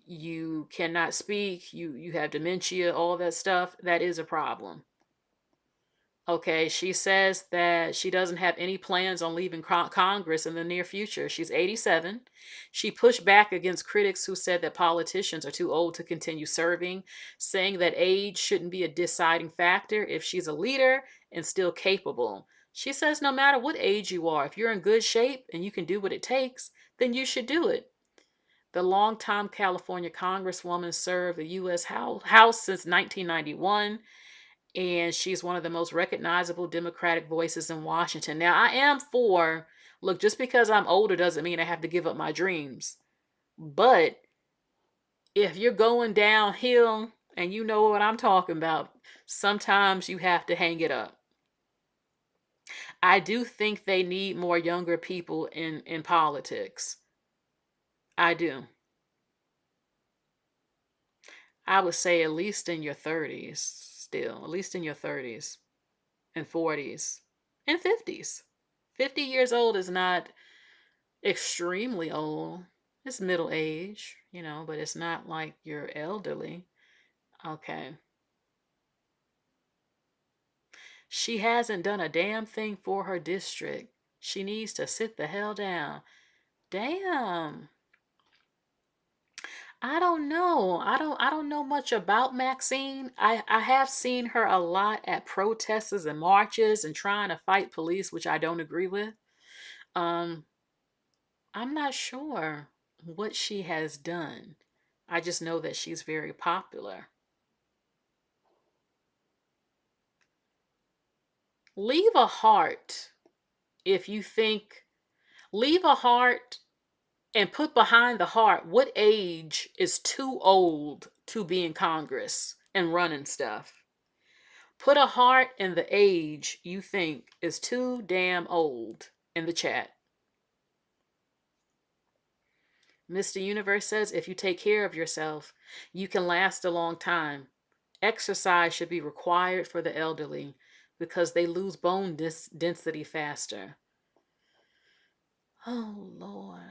you cannot speak, you have dementia, all that stuff. That is a problem. Okay, she says that she doesn't have any plans on leaving Congress in the near future. She's 87. She pushed back against critics who said that politicians are too old to continue serving, saying that age shouldn't be a deciding factor if she's a leader and still capable. She says no matter what age you are, if you're in good shape and you can do what it takes, then you should do it. The longtime California Congresswoman served the U.S. House since 1991. And she's one of the most recognizable Democratic voices in Washington. Now, I am for, look, just because I'm older doesn't mean I have to give up my dreams. But if you're going downhill, and you know what I'm talking about, sometimes you have to hang it up. I do think they need more younger people in politics. I do. I would say at least in your 30s still, at least in your 30s and 40s and 50s. 50 years old is not extremely old. It's middle age, but it's not like you're elderly. Okay. She hasn't done a damn thing for her district. She needs to sit the hell down. Damn. I don't know. I don't know much about Maxine. I have seen her a lot at protests and marches and trying to fight police, which I don't agree with. Um, I'm not sure what she has done. I just know that she's very popular. Leave a heart if you think, leave a heart and put behind the heart what age is too old to be in Congress and running stuff. Put a heart in the age you think is too damn old in the chat. Mr. Universe says if you take care of yourself, you can last a long time. Exercise should be required for the elderly because they lose bone density faster. Oh, Lord.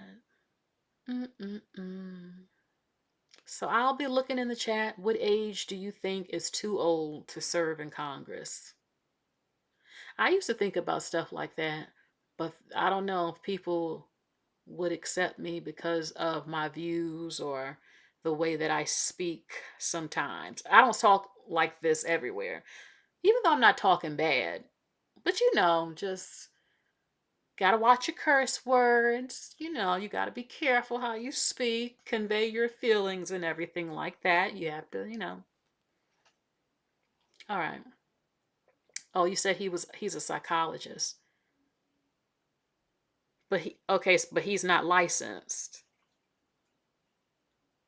Mm-mm-mm. So I'll be looking in the chat. What age do you think is too old to serve in Congress? I used to think about stuff like that, but I don't know if people would accept me because of my views or the way that I speak sometimes. I don't talk like this everywhere, even though I'm not talking bad. But just gotta watch your curse words. You gotta be careful how you speak, convey your feelings and everything like that. You have to. All right. Oh, you said he's a psychologist. But he's not licensed.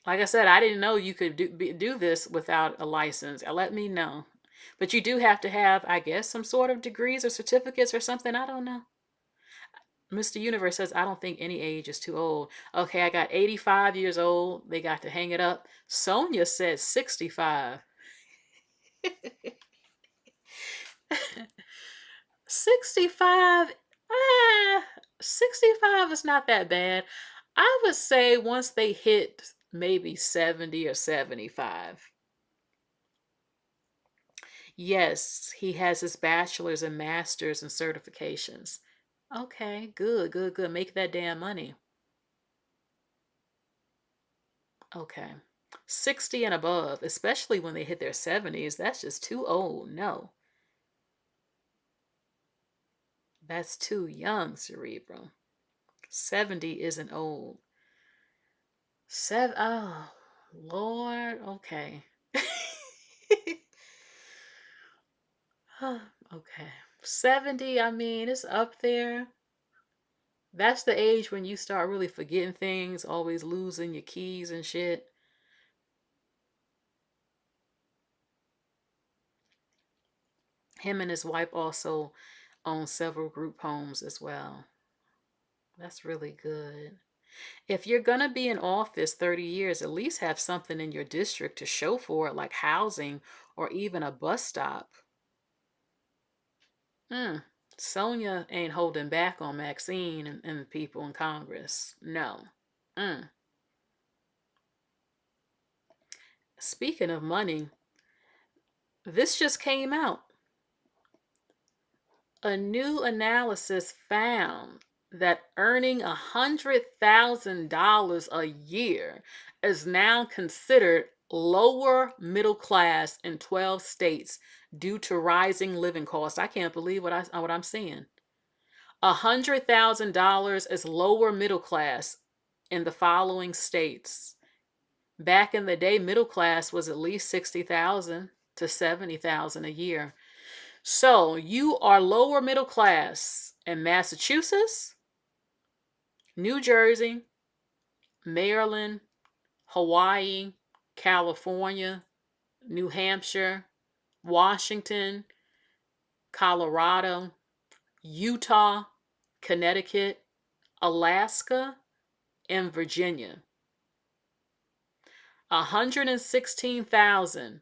Like I said, I didn't know you could do this without a license. Let me know. But you do have to have, I guess, some sort of degrees or certificates or something. I don't know. Mr. Universe says, I don't think any age is too old. Okay, I got 85 years old. They got to hang it up. Sonia said 65. 65, 65 is not that bad. I would say once they hit maybe 70 or 75. Yes, he has his bachelor's and master's and certifications. Okay, good, good, good. Make that damn money. Okay. 60 and above, especially when they hit their 70s, that's just too old. No, that's too young, Cerebral. 70 isn't old. Oh, Lord. Okay. Okay. 70, I mean, it's up there. That's the age when you start really forgetting things, always losing your keys and shit. Him and his wife also own several group homes as well. That's really good. If you're going to be in office 30 years, at least have something in your district to show for it, like housing or even a bus stop. Sonia ain't holding back on Maxine and the people in Congress. No. Speaking of money, this just came out. A new analysis found that earning $100,000 a year is now considered lower middle class in 12 states due to rising living costs. I can't believe what I'm seeing. $100,000 is lower middle class in the following states. Back in the day, middle class was at least $60,000 to $70,000 a year. So you are lower middle class in Massachusetts, New Jersey, Maryland, Hawaii, California, New Hampshire, Washington, Colorado, Utah, Connecticut, Alaska, and Virginia. 116,000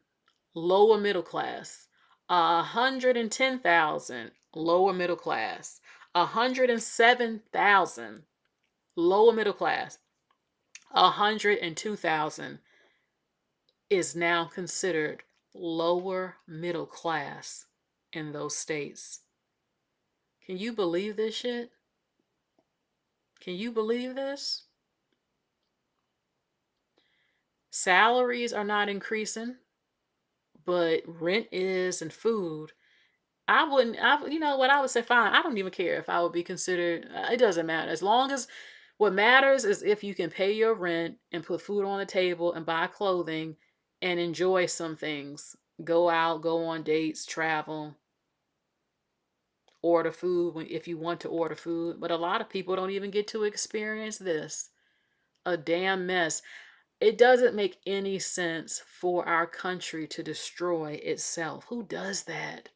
lower middle class. 110,000 lower middle class. 107,000 lower middle class. 102,000 is now considered lower middle class in those states. Can you believe this shit? Can you believe this? Salaries are not increasing, but rent is and food. You know what, I would say, fine, I don't even care if I would be considered, it doesn't matter. As long as what matters is if you can pay your rent and put food on the table and buy clothing and enjoy some things. Go out, go on dates, travel, order food if you want to order food. But a lot of people don't even get to experience this. A damn mess. It doesn't make any sense for our country to destroy itself. Who does that?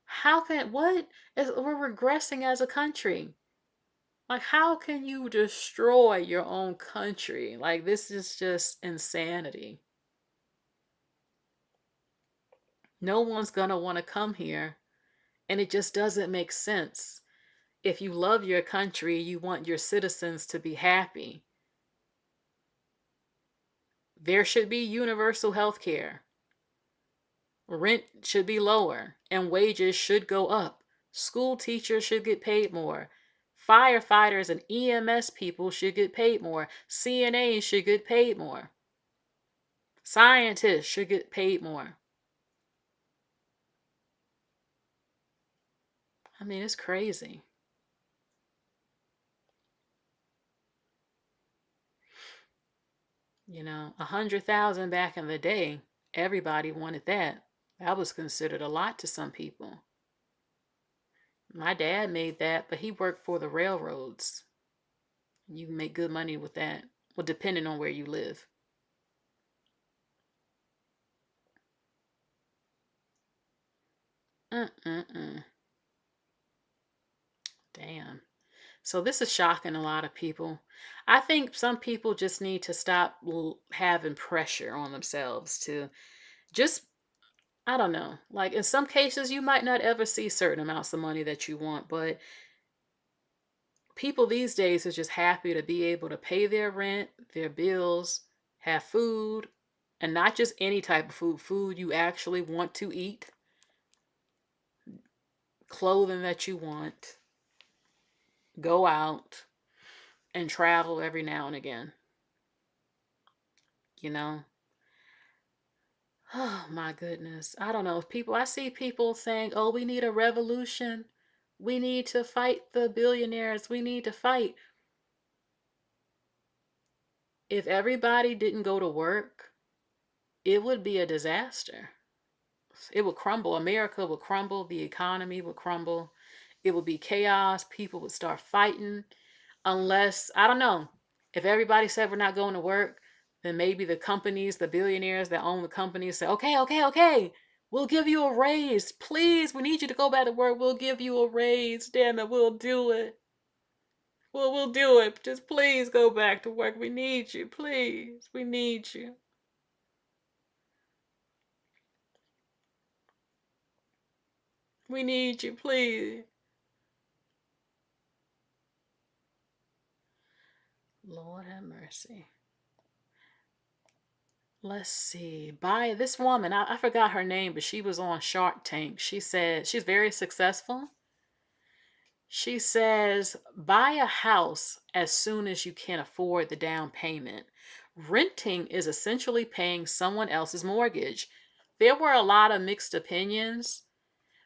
How can, what is, we're regressing as a country. Like, how can you destroy your own country? Like, this is just insanity. No one's gonna want to come here, and it just doesn't make sense. If you love your country, you want your citizens to be happy. There should be universal health care. Rent should be lower, and wages should go up. School teachers should get paid more. Firefighters and EMS people should get paid more. CNAs should get paid more. Scientists should get paid more. I mean, it's crazy. You know, 100,000 back in the day, everybody wanted that. That was considered a lot to some people. My dad made that, but he worked for the railroads. You can make good money with that. Well, depending on where you live. Damn. So this is shocking a lot of people. I think some people just need to stop having pressure on themselves to just, I don't know. Like, in some cases, you might not ever see certain amounts of money that you want, but people these days are just happy to be able to pay their rent, their bills, have food, and not just any type of food, food you actually want to eat, clothing that you want, go out and travel every now and again. You know? Oh my goodness. I don't know. I see people saying, oh, we need a revolution. We need to fight the billionaires. We need to fight. If everybody didn't go to work, it would be a disaster. It would crumble. America would crumble. The economy would crumble. It would be chaos. People would start fighting. Unless, I don't know, if everybody said we're not going to work, then maybe the companies, the billionaires that own the companies say, okay, we'll give you a raise. Please, we need you to go back to work. We'll give you a raise. Damn it, we'll do it. We'll do it. Just please go back to work. We need you. Please, we need you. We need you, please. Lord have mercy. Let's see. By this woman, I forgot her name, but she was on Shark Tank. She said she's very successful. She says, buy a house as soon as you can afford the down payment. Renting is essentially paying someone else's mortgage. There were a lot of mixed opinions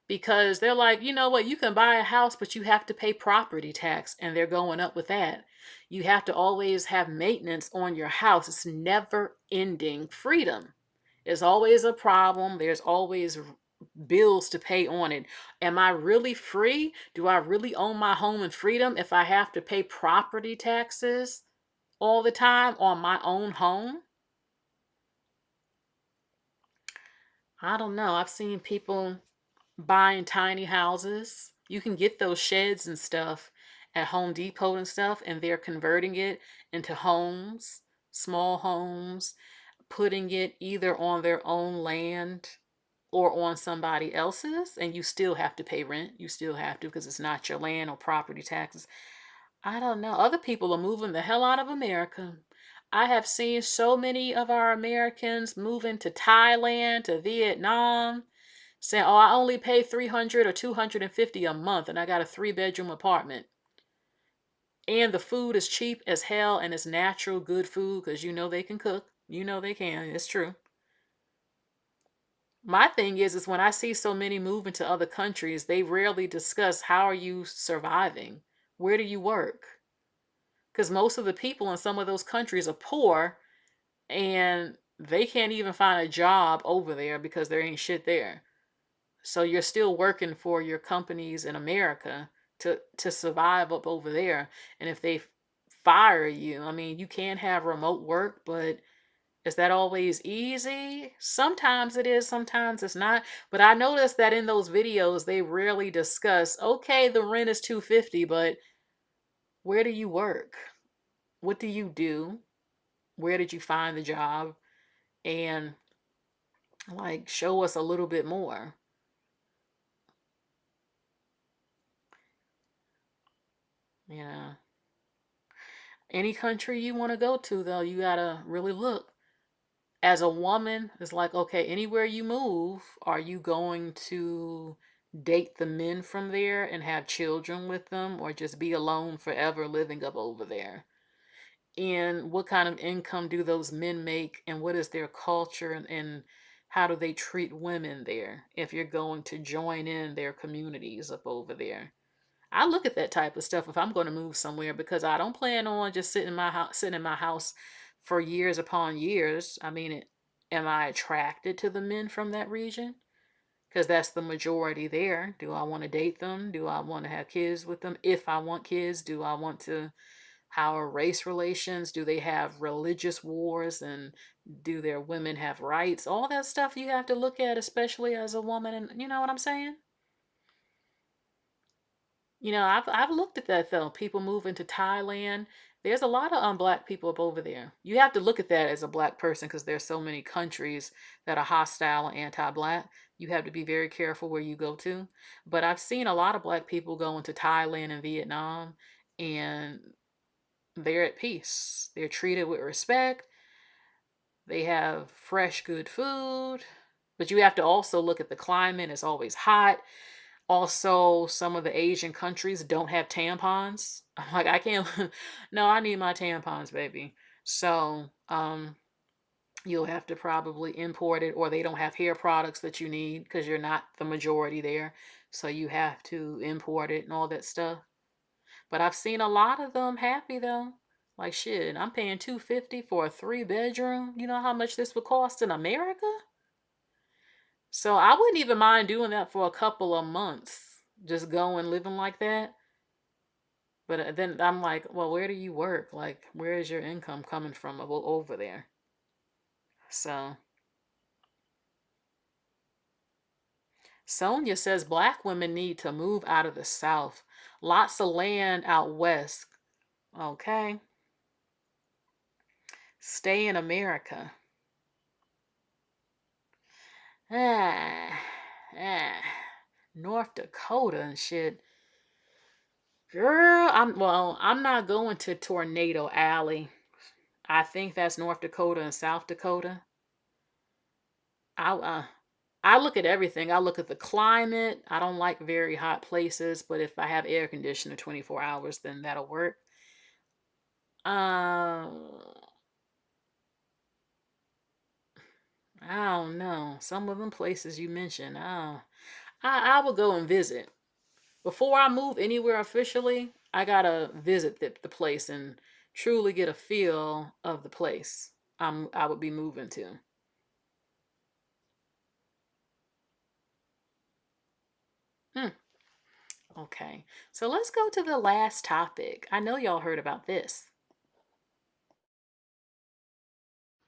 because they're like, you know what, you can buy a house, but you have to pay property tax, and they're going up with that. You have to always have maintenance on your house. It's never ending freedom. There's always a problem. There's always bills to pay on it. Am I really free? Do I really own my home and freedom if I have to pay property taxes all the time on my own home? I don't know. I've seen people buying tiny houses. You can get those sheds and stuff at Home Depot and stuff, and they're converting it into homes, small homes, putting it either on their own land or on somebody else's, and you still have to pay rent. You still have to, because it's not your land or property taxes. I don't know. Other people are moving the hell out of America. I have seen so many of our Americans moving to Thailand, to Vietnam, saying, oh, I only pay $300 or $250 a month, and I got a 3-bedroom apartment. And the food is cheap as hell, and it's natural, good food, because you know they can cook. You know they can. It's true. My thing is when I see so many moving to other countries, they rarely discuss how are you surviving? Where do you work? Because most of the people in some of those countries are poor and they can't even find a job over there because there ain't shit there. So you're still working for your companies in America to survive up over there. And if they fire you, I mean, you can have remote work, but is that always easy? Sometimes it is, sometimes it's not. But I noticed that in those videos they rarely discuss, okay, the rent is $250, but where do you work? What do you do? Where did you find the job? And like show us a little bit more. Yeah. Any country you want to go to, though, you gotta really look. As a woman, it's like, okay, anywhere you move, are you going to date the men from there and have children with them, or just be alone forever living up over there? And what kind of income do those men make, and what is their culture, and how do they treat women there if you're going to join in their communities up over there? I look at that type of stuff if I'm going to move somewhere because I don't plan on just sitting in my house for years upon years. I mean, am I attracted to the men from that region? Because that's the majority there. Do I want to date them? Do I want to have kids with them? If I want kids, do I want to? How are race relations? Do they have religious wars? And do their women have rights? All that stuff you have to look at, especially as a woman. And you know what I'm saying? You know, I've looked at that though. People moving to Thailand. There's a lot of black people up over there. You have to look at that as a black person because there's so many countries that are hostile and anti-black. You have to be very careful where you go to. But I've seen a lot of black people going to Thailand and Vietnam, and they're at peace. They're treated with respect. They have fresh, good food. But you have to also look at the climate. It's always hot. Also, some of the Asian countries don't have tampons. I'm like, I can't. No, I need my tampons, baby. So, you'll have to probably import it, or they don't have hair products that you need because you're not the majority there. So you have to import it and all that stuff. But I've seen a lot of them happy though. Like shit, I'm paying $250 for a 3-bedroom. You know how much this would cost in America? So I wouldn't even mind doing that for a couple of months. Just going living like that. But then I'm like, well, where do you work? Like, where is your income coming from over there? So Sonia says black women need to move out of the South. Lots of land out west. Okay. Stay in America. North Dakota and shit. Girl, I'm not going to Tornado Alley. I think that's North Dakota and South Dakota. I look at everything. I look at the climate. I don't like very hot places, but if I have air conditioner 24 hours, then that'll work. I don't know. Some of them places you mentioned, I will go and visit. Before I move anywhere officially, I gotta visit the place and truly get a feel of the place I would be moving to. Okay, so let's go to the last topic. I know y'all heard about this.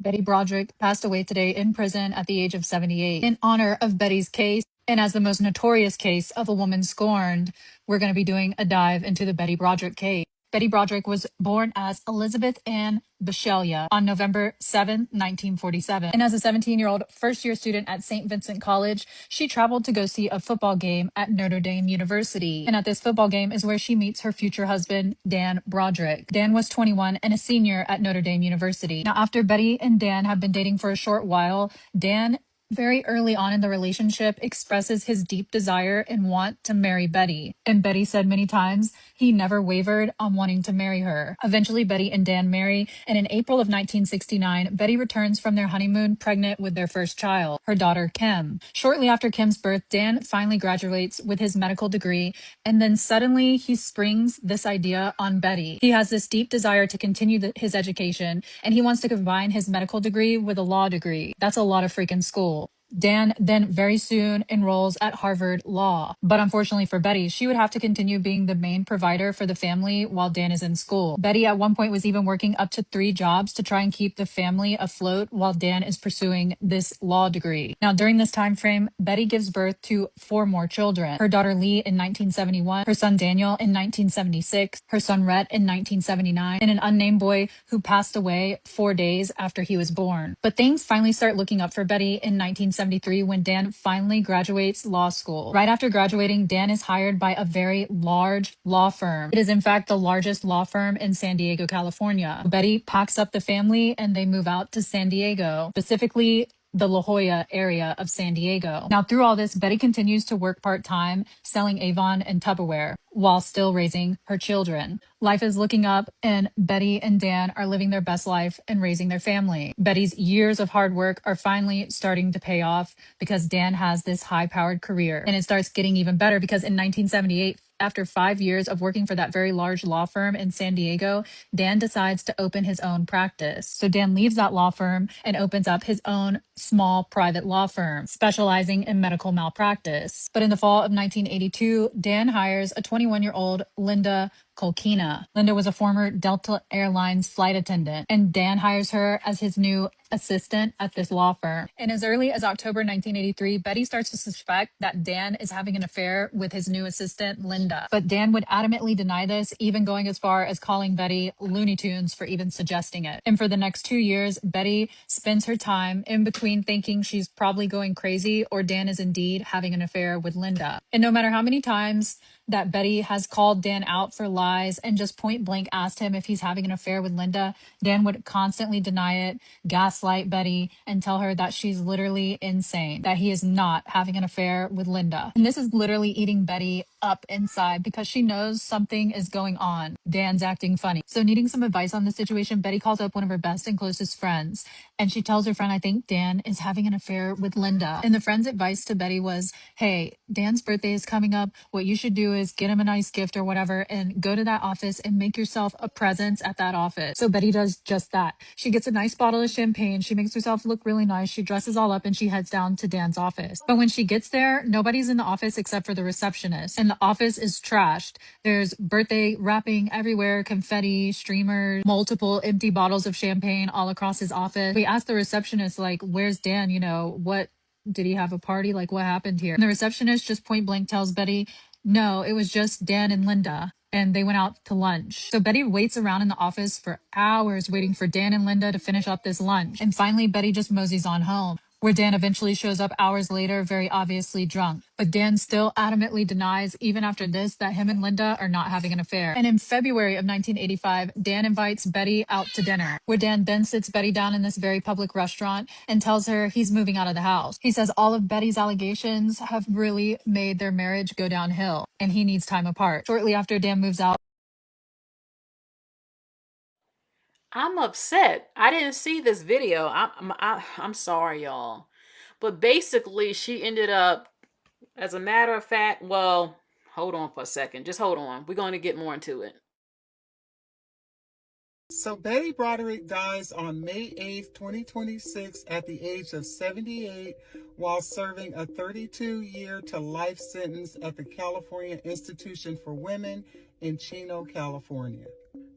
Betty Broderick passed away today in prison at the age of 78. In honor of Betty's case, and as the most notorious case of a woman scorned, we're going to be doing a dive into the Betty Broderick case. Betty Broderick was born as Elizabeth Ann Bishelia on November 7, 1947. And as a 17-year-old first-year student at St. Vincent College, she traveled to go see a football game at Notre Dame University. And at this football game is where she meets her future husband, Dan Broderick. Dan was 21 and a senior at Notre Dame University. Now, after Betty and Dan have been dating for a short while, Dan very early on in the relationship, expresses his deep desire and want to marry Betty. And Betty said many times he never wavered on wanting to marry her. Eventually, Betty and Dan marry, and in April of 1969, Betty returns from their honeymoon pregnant with their first child, her daughter Kim. Shortly after Kim's birth, Dan finally graduates with his medical degree, and then suddenly he springs this idea on Betty. He has this deep desire to continue his education, and he wants to combine his medical degree with a law degree. That's a lot of freaking school. Dan then very soon enrolls at Harvard Law. But unfortunately for Betty, she would have to continue being the main provider for the family while Dan is in school. Betty at one point was even working up to 3 jobs to try and keep the family afloat while Dan is pursuing this law degree. Now, during this time frame, Betty gives birth to 4 more children. Her daughter Lee in 1971, her son Daniel in 1976, her son Rhett in 1979, and an unnamed boy who passed away 4 days after he was born. But things finally start looking up for Betty in 1973 when Dan finally graduates law school. Right after graduating, Dan is hired by a very large law firm. It is in fact the largest law firm in San Diego, California. Betty packs up the family and they move out to San Diego, specifically the La Jolla area of San Diego. Now, through all this, Betty continues to work part-time, selling Avon and Tupperware, while still raising her children. Life is looking up, and Betty and Dan are living their best life and raising their family. Betty's years of hard work are finally starting to pay off because Dan has this high-powered career. And it starts getting even better because in 1978, after 5 years of working for that very large law firm in San Diego, Dan decides to open his own practice. So Dan leaves that law firm and opens up his own small private law firm, specializing in medical malpractice. But in the fall of 1982, Dan hires a 21-year-old Linda Kolkina. Linda was a former Delta Airlines flight attendant, and Dan hires her as his new assistant at this law firm. And as early as October 1983, Betty starts to suspect that Dan is having an affair with his new assistant, Linda. But Dan would adamantly deny this, even going as far as calling Betty Looney Tunes for even suggesting it. And for the next 2 years, Betty spends her time in between thinking she's probably going crazy or Dan is indeed having an affair with Linda. And no matter how many times that Betty has called Dan out for lies and just point blank asked him if he's having an affair with Linda, Dan would constantly deny it, gaslight Betty, and tell her that she's literally insane, that he is not having an affair with Linda. And this is literally eating Betty up inside because she knows something is going on. Dan's acting funny. So needing some advice on the situation, Betty calls up one of her best and closest friends, and she tells her friend, I think Dan is having an affair with Linda. And the friend's advice to Betty was, hey, Dan's birthday is coming up. What you should do is get him a nice gift or whatever and go to that office and make yourself a presence at that office. So Betty does just that. She gets a nice bottle of champagne. She makes herself look really nice. She dresses all up and she heads down to Dan's office. But when she gets there, nobody's in the office except for the receptionist. And the office is trashed. There's birthday wrapping everywhere, confetti, streamers, multiple empty bottles of champagne all across his office. We asked the receptionist, like, where's Dan? You know, what did he have a party? Like, what happened here? And the receptionist just point blank tells Betty, no, it was just Dan and Linda, and they went out to lunch. So Betty waits around in the office for hours waiting for Dan and Linda to finish up this lunch. And finally, Betty just moseys on home, where Dan eventually shows up hours later, very obviously drunk. But Dan still adamantly denies, even after this, that him and Linda are not having an affair. And in February of 1985, Dan invites Betty out to dinner, where Dan then sits Betty down in this very public restaurant and tells her he's moving out of the house. He says all of Betty's allegations have really made their marriage go downhill, and he needs time apart. Shortly after Dan moves out, I'm upset. I didn't see this video. I'm sorry, y'all. But basically, she ended up, as a matter of fact, well, hold on for a second. Just hold on. We're going to get more into it. So Betty Broderick dies on May 8th, 2026 at the age of 78 while serving a 32-year to life sentence at the California Institution for Women in Chino, California.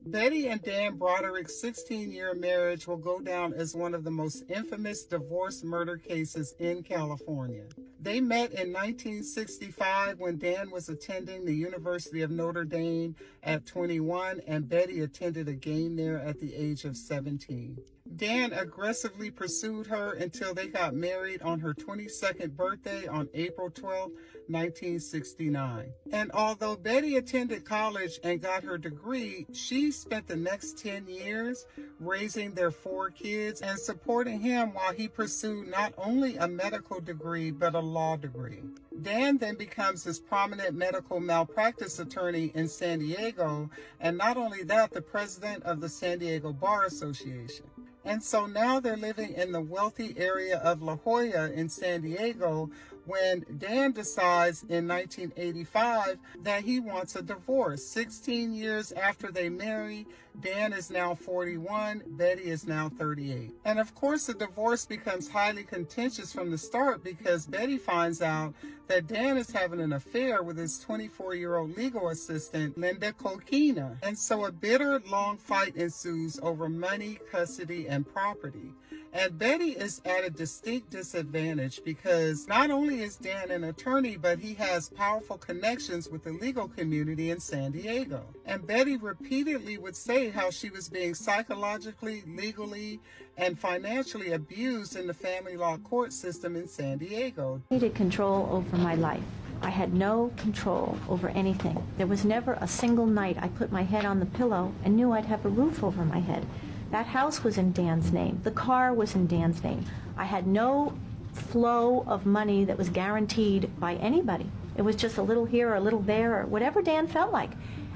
Betty and Dan Broderick's 16-year marriage will go down as one of the most infamous divorce murder cases in California. They met in 1965 when Dan was attending the University of Notre Dame at 21 and Betty attended a game there at the age of 17. Dan aggressively pursued her until they got married on her 22nd birthday on April 12, 1969. And although Betty attended college and got her degree, she spent the next 10 years raising their 4 kids and supporting him while he pursued not only a medical degree, but a law degree. Dan then becomes this prominent medical malpractice attorney in San Diego, and not only that, the president of the San Diego Bar Association. And so now they're living in the wealthy area of La Jolla in San Diego when Dan decides in 1985 that he wants a divorce. 16 years after they marry, Dan is now 41, Betty is now 38. And of course, the divorce becomes highly contentious from the start because Betty finds out that Dan is having an affair with his 24-year-old legal assistant, Linda Colquina. And so a bitter, long fight ensues over money, custody, and property. And Betty is at a distinct disadvantage because not only is Dan an attorney, but he has powerful connections with the legal community in San Diego. And Betty repeatedly would say how she was being psychologically, legally, and financially abused in the family law court system in San Diego. I needed control over my life. I had no control over anything. There was never a single night I put my head on the pillow and knew I'd have a roof over my head. That house was in Dan's name. The car was in Dan's name. I had no flow of money that was guaranteed by anybody. It was just a little here or a little there or whatever Dan felt like.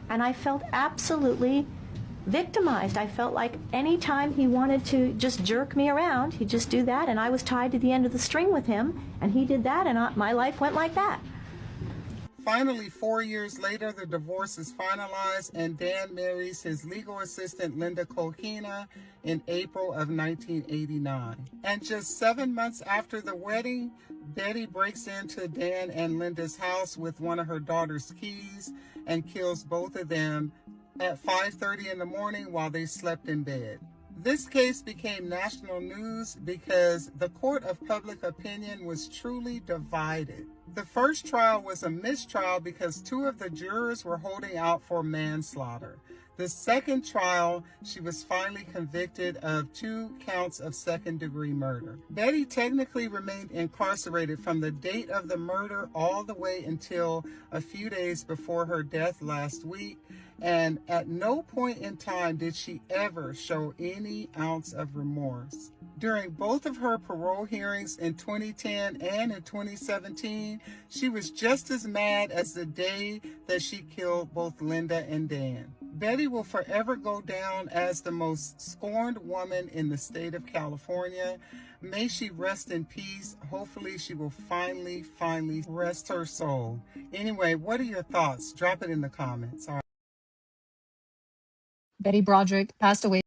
And I felt absolutely victimized. I felt like any time he wanted to just jerk me around, he'd just do that, and I was tied to the end of the string with him, and he did that, and my life went like that. Finally, 4 years later, the divorce is finalized and Dan marries his legal assistant, Linda Colquina, in April of 1989. And just 7 months after the wedding, Betty breaks into Dan and Linda's house with one of her daughter's keys and kills both of them at 5:30 in the morning while they slept in bed. This case became national news because the court of public opinion was truly divided. The first trial was a mistrial because 2 of the jurors were holding out for manslaughter. The second trial, she was finally convicted of 2 counts of second-degree murder. Betty technically remained incarcerated from the date of the murder all the way until a few days before her death last week, and at no point in time did she ever show any ounce of remorse. During both of her parole hearings in 2010 and in 2017, she was just as mad as the day that she killed both Linda and Dan. Betty will forever go down as the most scorned woman in the state of California. May she rest in peace. Hopefully she will finally rest her soul. Anyway, what are your thoughts? Drop it in the comments. All right. Betty Broderick passed away.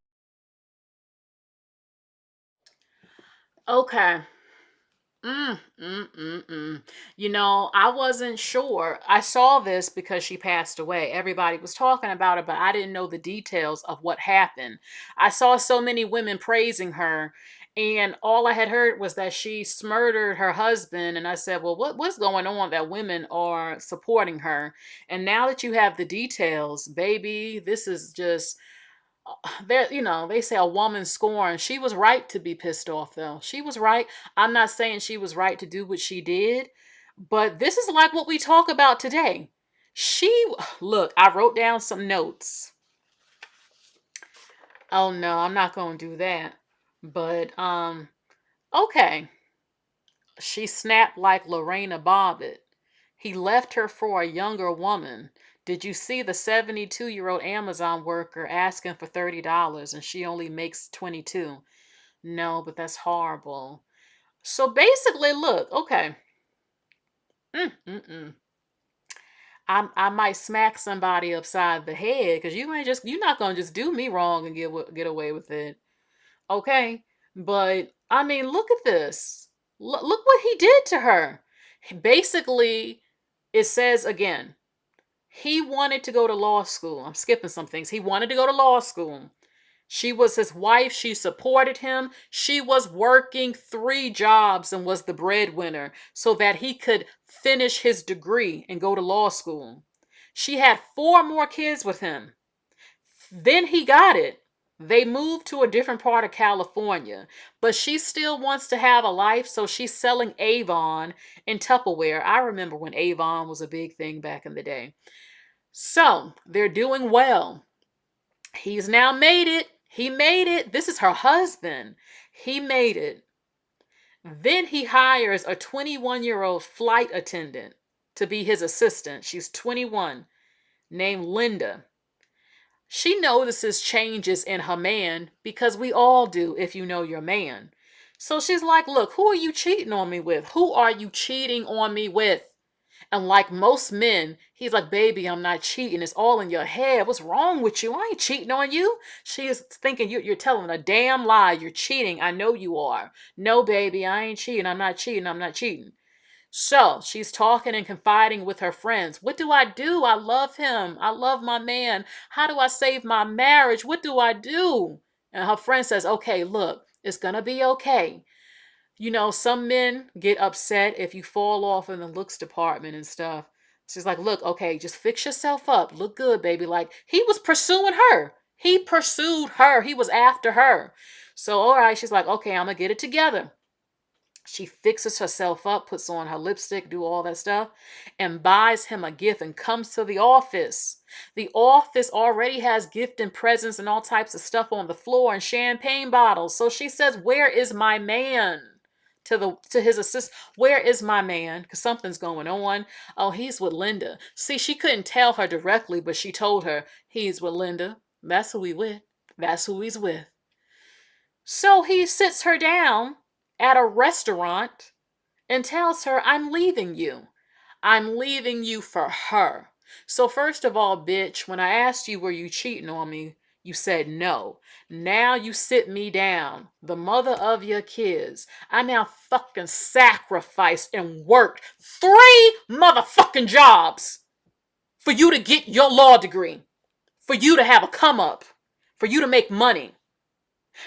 Okay. You know, I wasn't sure. I saw this because she passed away. Everybody was talking about it, but I didn't know the details of what happened. I saw so many women praising her, and all I had heard was that she murdered her husband. And I said, well, what's going on that women are supporting her? And now that you have the details, baby, this is just there, you know, they say a woman scorned. She was right to be pissed off, though. She was right. I'm not saying she was right to do what she did, but this is like what we talk about today. Look, I wrote down some notes. Oh no, I'm not going to do that. But okay. She snapped like Lorena Bobbitt. He left her for a younger woman. Did you see the 72-year-old Amazon worker asking for $30 and she only makes 22? No, but that's horrible. So basically, look, okay. I might smack somebody upside the head because you're not gonna just do me wrong and get away with it. Okay? But I mean, look at this. Look what he did to her. Basically, it says again, he wanted to go to law school. I'm skipping some things. He wanted to go to law school. She was his wife. She supported him. She was working 3 jobs and was the breadwinner so that he could finish his degree and go to law school. She had 4 more kids with him. Then he got it. They moved to a different part of California, but she still wants to have a life, so she's selling Avon in Tupperware. I remember when Avon was a big thing back in the day. So they're doing well. He's now made it. He made it. This is her husband. He made it. Then he hires a 21-year-old flight attendant to be his assistant. She's 21, named Linda. She notices changes in her man because we all do if you know your man. So she's like, look, who are you cheating on me with? Who are you cheating on me with? And like most men, he's like, baby, I'm not cheating. It's all in your head. What's wrong with you? I ain't cheating on you. She is thinking you're telling a damn lie. You're cheating. I know you are. No, baby, I ain't cheating. I'm not cheating. I'm not cheating. So she's talking and confiding with her friends. What do? I love him. I love my man. How do I save my marriage? What do I do? And her friend says, okay, look, it's going to be okay. You know, some men get upset if you fall off in the looks department and stuff. She's like, look, okay, just fix yourself up. Look good, baby. Like, he was pursuing her. He pursued her. He was after her. So, all right, she's like, okay, I'm going to get it together. She fixes herself up, puts on her lipstick, do all that stuff, and buys him a gift and comes to the office. The office already has gift and presents and all types of stuff on the floor and champagne bottles. So she says, where is my man? To his assistant, where is my man? Because something's going on. Oh, he's with Linda. See, she couldn't tell her directly, but she told her he's with Linda. That's who he with. That's who he's with. So he sits her down at a restaurant and tells her, I'm leaving you. I'm leaving you for her. So first of all, bitch, when I asked you, were you cheating on me? You said no. Now you sit me down, the mother of your kids. I now fucking sacrificed and worked 3 motherfucking jobs for you to get your law degree, for you to have a come up, for you to make money.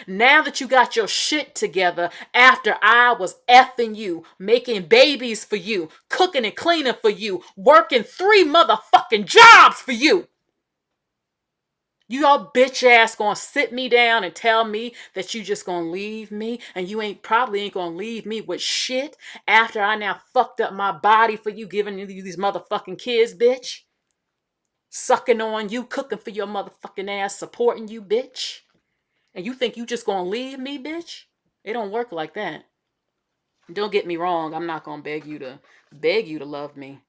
Now that you got your shit together after I was effing you, making babies for you, cooking and cleaning for you, working 3 motherfucking jobs for you. You all bitch ass gonna sit me down and tell me that you just gonna leave me and you probably ain't gonna leave me with shit after I now fucked up my body for you, giving you these motherfucking kids, bitch. Sucking on you, cooking for your motherfucking ass, supporting you, bitch. And you think you just gonna leave me, bitch? It don't work like that. Don't get me wrong, I'm not gonna beg you to love me.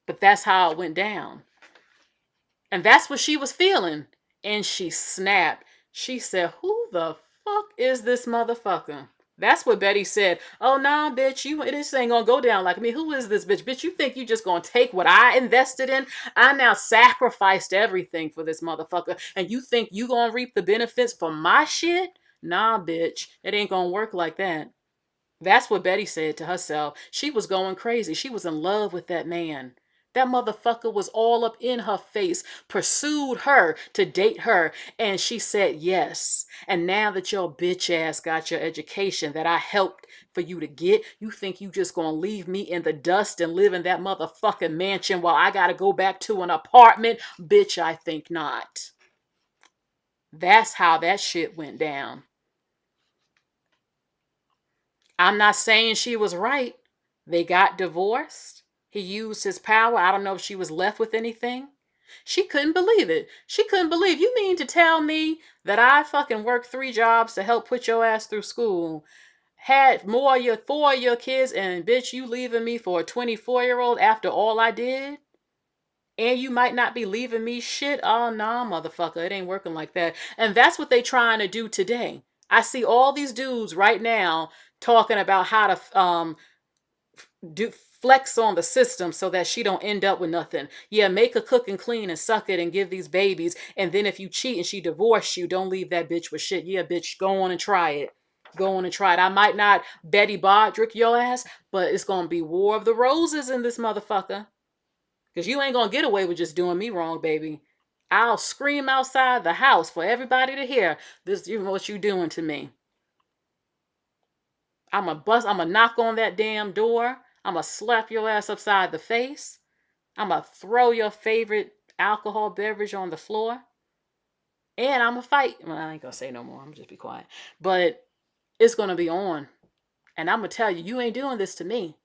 But that's how it went down. And that's what she was feeling. And she snapped. She said, who the fuck is this motherfucker? That's what Betty said. Oh, nah, bitch, this ain't gonna go down like me. Who is this bitch? Bitch, you think you just gonna take what I invested in? I now sacrificed everything for this motherfucker. And you think you gonna reap the benefits for my shit? Nah, bitch, it ain't gonna work like that. That's what Betty said to herself. She was going crazy. She was in love with that man. That motherfucker was all up in her face, pursued her to date her, and she said yes. And now that your bitch ass got your education that I helped for you to get, you think you just gonna leave me in the dust and live in that motherfucking mansion while I gotta go back to an apartment? Bitch, I think not. That's how that shit went down. I'm not saying she was right. They got divorced. He used his power. I don't know if she was left with anything. She couldn't believe it. She couldn't believe. You mean to tell me that I fucking worked 3 jobs to help put your ass through school, had 4 of your kids, and bitch, you leaving me for a 24-year-old after all I did? And you might not be leaving me shit? Oh, nah, motherfucker. It ain't working like that. And that's what they trying to do today. I see all these dudes right now talking about how to do flex on the system so that she don't end up with nothing. Yeah, make her cook and clean and suck it and give these babies. And then if you cheat and she divorced you, don't leave that bitch with shit. Yeah, bitch, go on and try it. Go on and try it. I might not Betty Broderick your ass, but it's going to be War of the Roses in this motherfucker. Because you ain't going to get away with just doing me wrong, baby. I'll scream outside the house for everybody to hear this, what you doing to me. I'm gonna knock on that damn door. I'm gonna slap your ass upside the face. I'm gonna throw your favorite alcohol beverage on the floor. And I'm going to fight. Well, I ain't going to say no more. I'm going to just be quiet. But it's going to be on. And I'm going to tell you, you ain't doing this to me.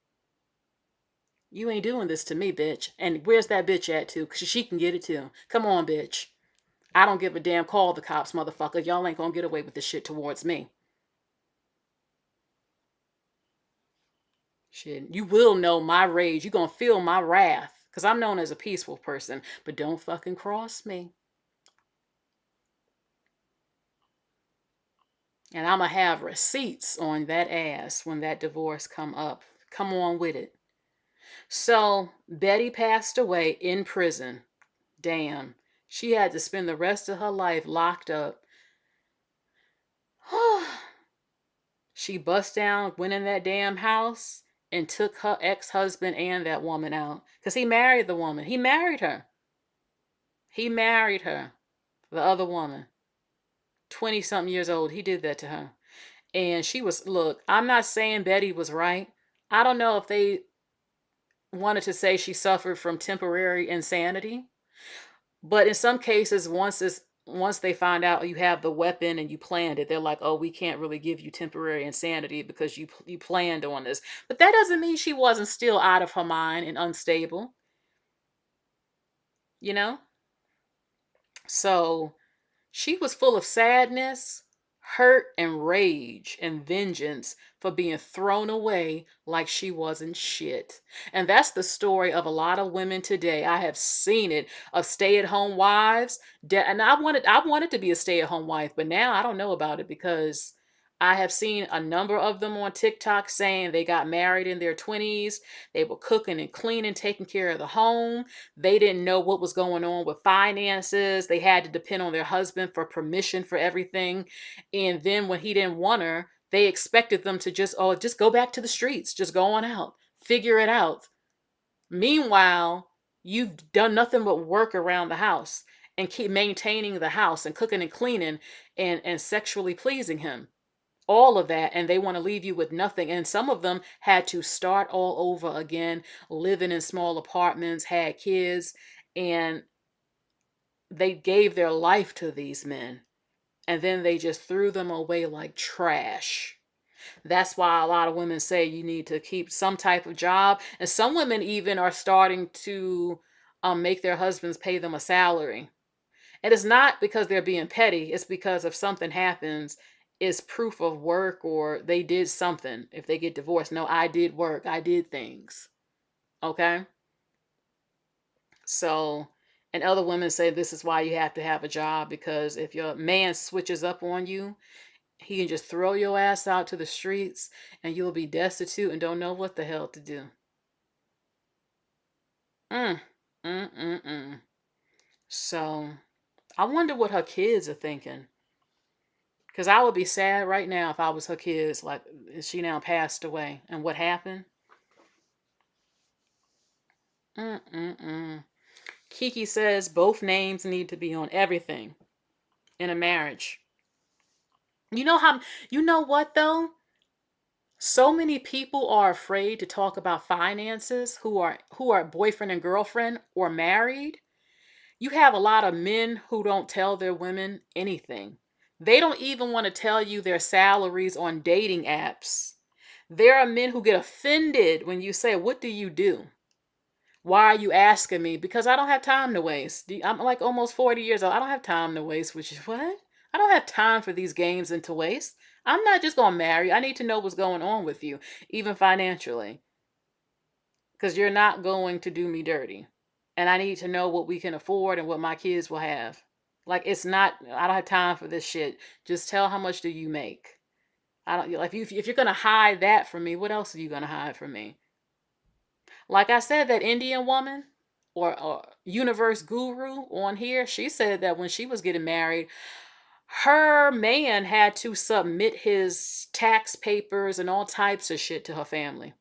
You ain't doing this to me, bitch. And where's that bitch at, too? Because she can get it, too. Come on, bitch. I don't give a damn. Call the cops, motherfucker. Y'all ain't going to get away with this shit towards me. Shit. You will know my rage. You're going to feel my wrath. Because I'm known as a peaceful person. But don't fucking cross me. And I'm going to have receipts on that ass when that divorce come up. Come on with it. So, Betty passed away in prison. Damn. She had to spend the rest of her life locked up. She bust down, went in that damn house, and took her ex-husband and that woman out. Because he married the woman. He married her. He married her. The other woman. 20-something years old. He did that to her. And she was, look, I'm not saying Betty was right. I don't know if they wanted to say she suffered from temporary insanity. But in some cases, once they find out you have the weapon and you planned it, they're like, oh, we can't really give you temporary insanity because you planned on this. But that doesn't mean she wasn't still out of her mind and unstable. You know? So she was full of sadness, hurt, and rage and vengeance for being thrown away like she wasn't shit. And that's the story of a lot of women today. I have seen it, of stay-at-home wives. And I wanted to be a stay-at-home wife, but now I don't know about it because I have seen a number of them on TikTok saying they got married in their 20s. They were cooking and cleaning, taking care of the home. They didn't know what was going on with finances. They had to depend on their husband for permission for everything. And then when he didn't want her, they expected them to just go back to the streets, just go on out, figure it out. Meanwhile, you've done nothing but work around the house and keep maintaining the house and cooking and cleaning and sexually pleasing him. All of that, and they want to leave you with nothing. And some of them had to start all over again, living in small apartments, had kids, and they gave their life to these men. And then they just threw them away like trash. That's why a lot of women say you need to keep some type of job. And some women even are starting to make their husbands pay them a salary. And it's not because they're being petty. It's because if something happens, it's proof of work or they did something. If they get divorced, no, I did work. I did things. Okay? So, and other women say this is why you have to have a job, because if your man switches up on you, he can just throw your ass out to the streets and you'll be destitute and don't know what the hell to do. So, I wonder what her kids are thinking. Because I would be sad right now if I was her kids, like, she now passed away. And what happened? Kiki says both names need to be on everything in a marriage. You know what though? So many people are afraid to talk about finances who are boyfriend and girlfriend or married. You have a lot of men who don't tell their women anything. They don't even want to tell you their salaries on dating apps. There are men who get offended when you say, what do you do? Why are you asking me? Because I don't have time to waste. I'm like almost 40 years old. I don't have time to waste, which is what? I don't have time for these games and to waste. I'm not just going to marry you. I need to know what's going on with you, even financially. Because you're not going to do me dirty. And I need to know what we can afford and what my kids will have. Like, I don't have time for this shit. Just tell how much do you make. I don't, like, if you're going to hide that from me, what else are you going to hide from me? Like I said, that Indian woman or universe guru on here, she said that when she was getting married, her man had to submit his tax papers and all types of shit to her family.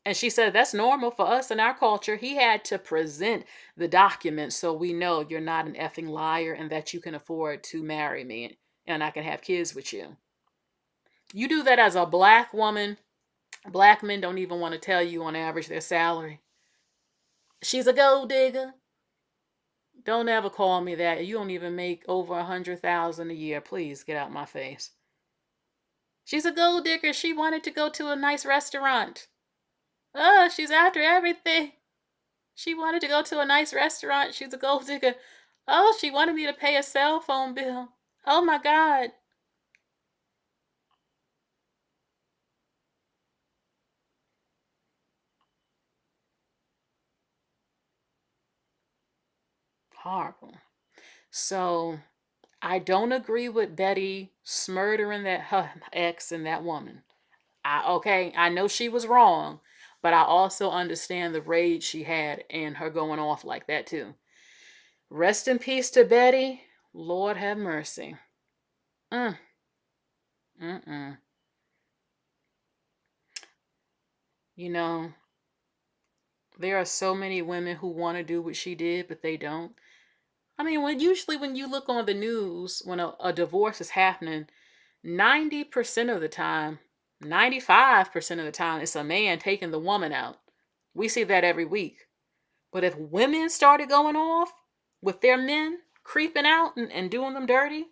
And she said, that's normal for us in our culture. He had to present the documents so we know you're not an effing liar and that you can afford to marry me and I can have kids with you. You do that as a black woman, black men don't even want to tell you on average their salary. She's a gold digger. Don't ever call me that. You don't even make over 100,000 a year. Please get out my face. She's a gold digger. She wanted to go to a nice restaurant. Oh, she's after everything. She wanted to go to a nice restaurant. She's a gold digger. Oh, she wanted me to pay a cell phone bill. Oh my God. Horrible. So I don't agree with Betty murdering that her ex and that woman. I know she was wrong, but I also understand the rage she had and her going off like that too. Rest in peace to Betty. Lord have mercy. Mm. Mm-mm. You know, there are so many women who want to do what she did, but they don't. I mean, when you look on the news, when a divorce is happening, 90% of the time, 95% of the time, it's a man taking the woman out. We see that every week. But if women started going off with their men creeping out and doing them dirty,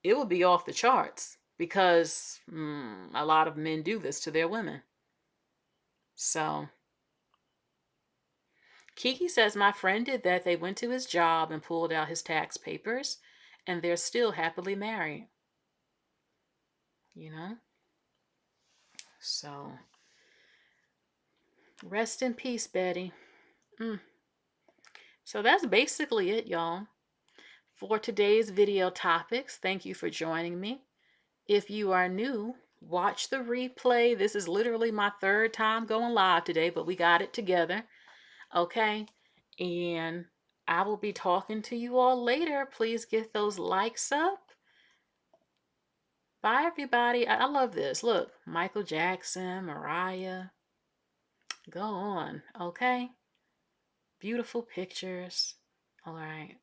it would be off the charts because a lot of men do this to their women. So Kiki says my friend did that. They went to his job and pulled out his tax papers, and they're still happily married. You know? So rest in peace, Betty. So that's basically it, y'all, for today's video topics. Thank you for joining me. If you are new, watch the replay. This is literally my third time going live today, but we got it together. Okay? And I will be talking to you all later. Please get those likes up. Bye, everybody. I love this. Look, Michael Jackson, Mariah. Go on. Okay? Beautiful pictures. All right.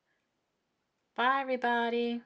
Bye, everybody.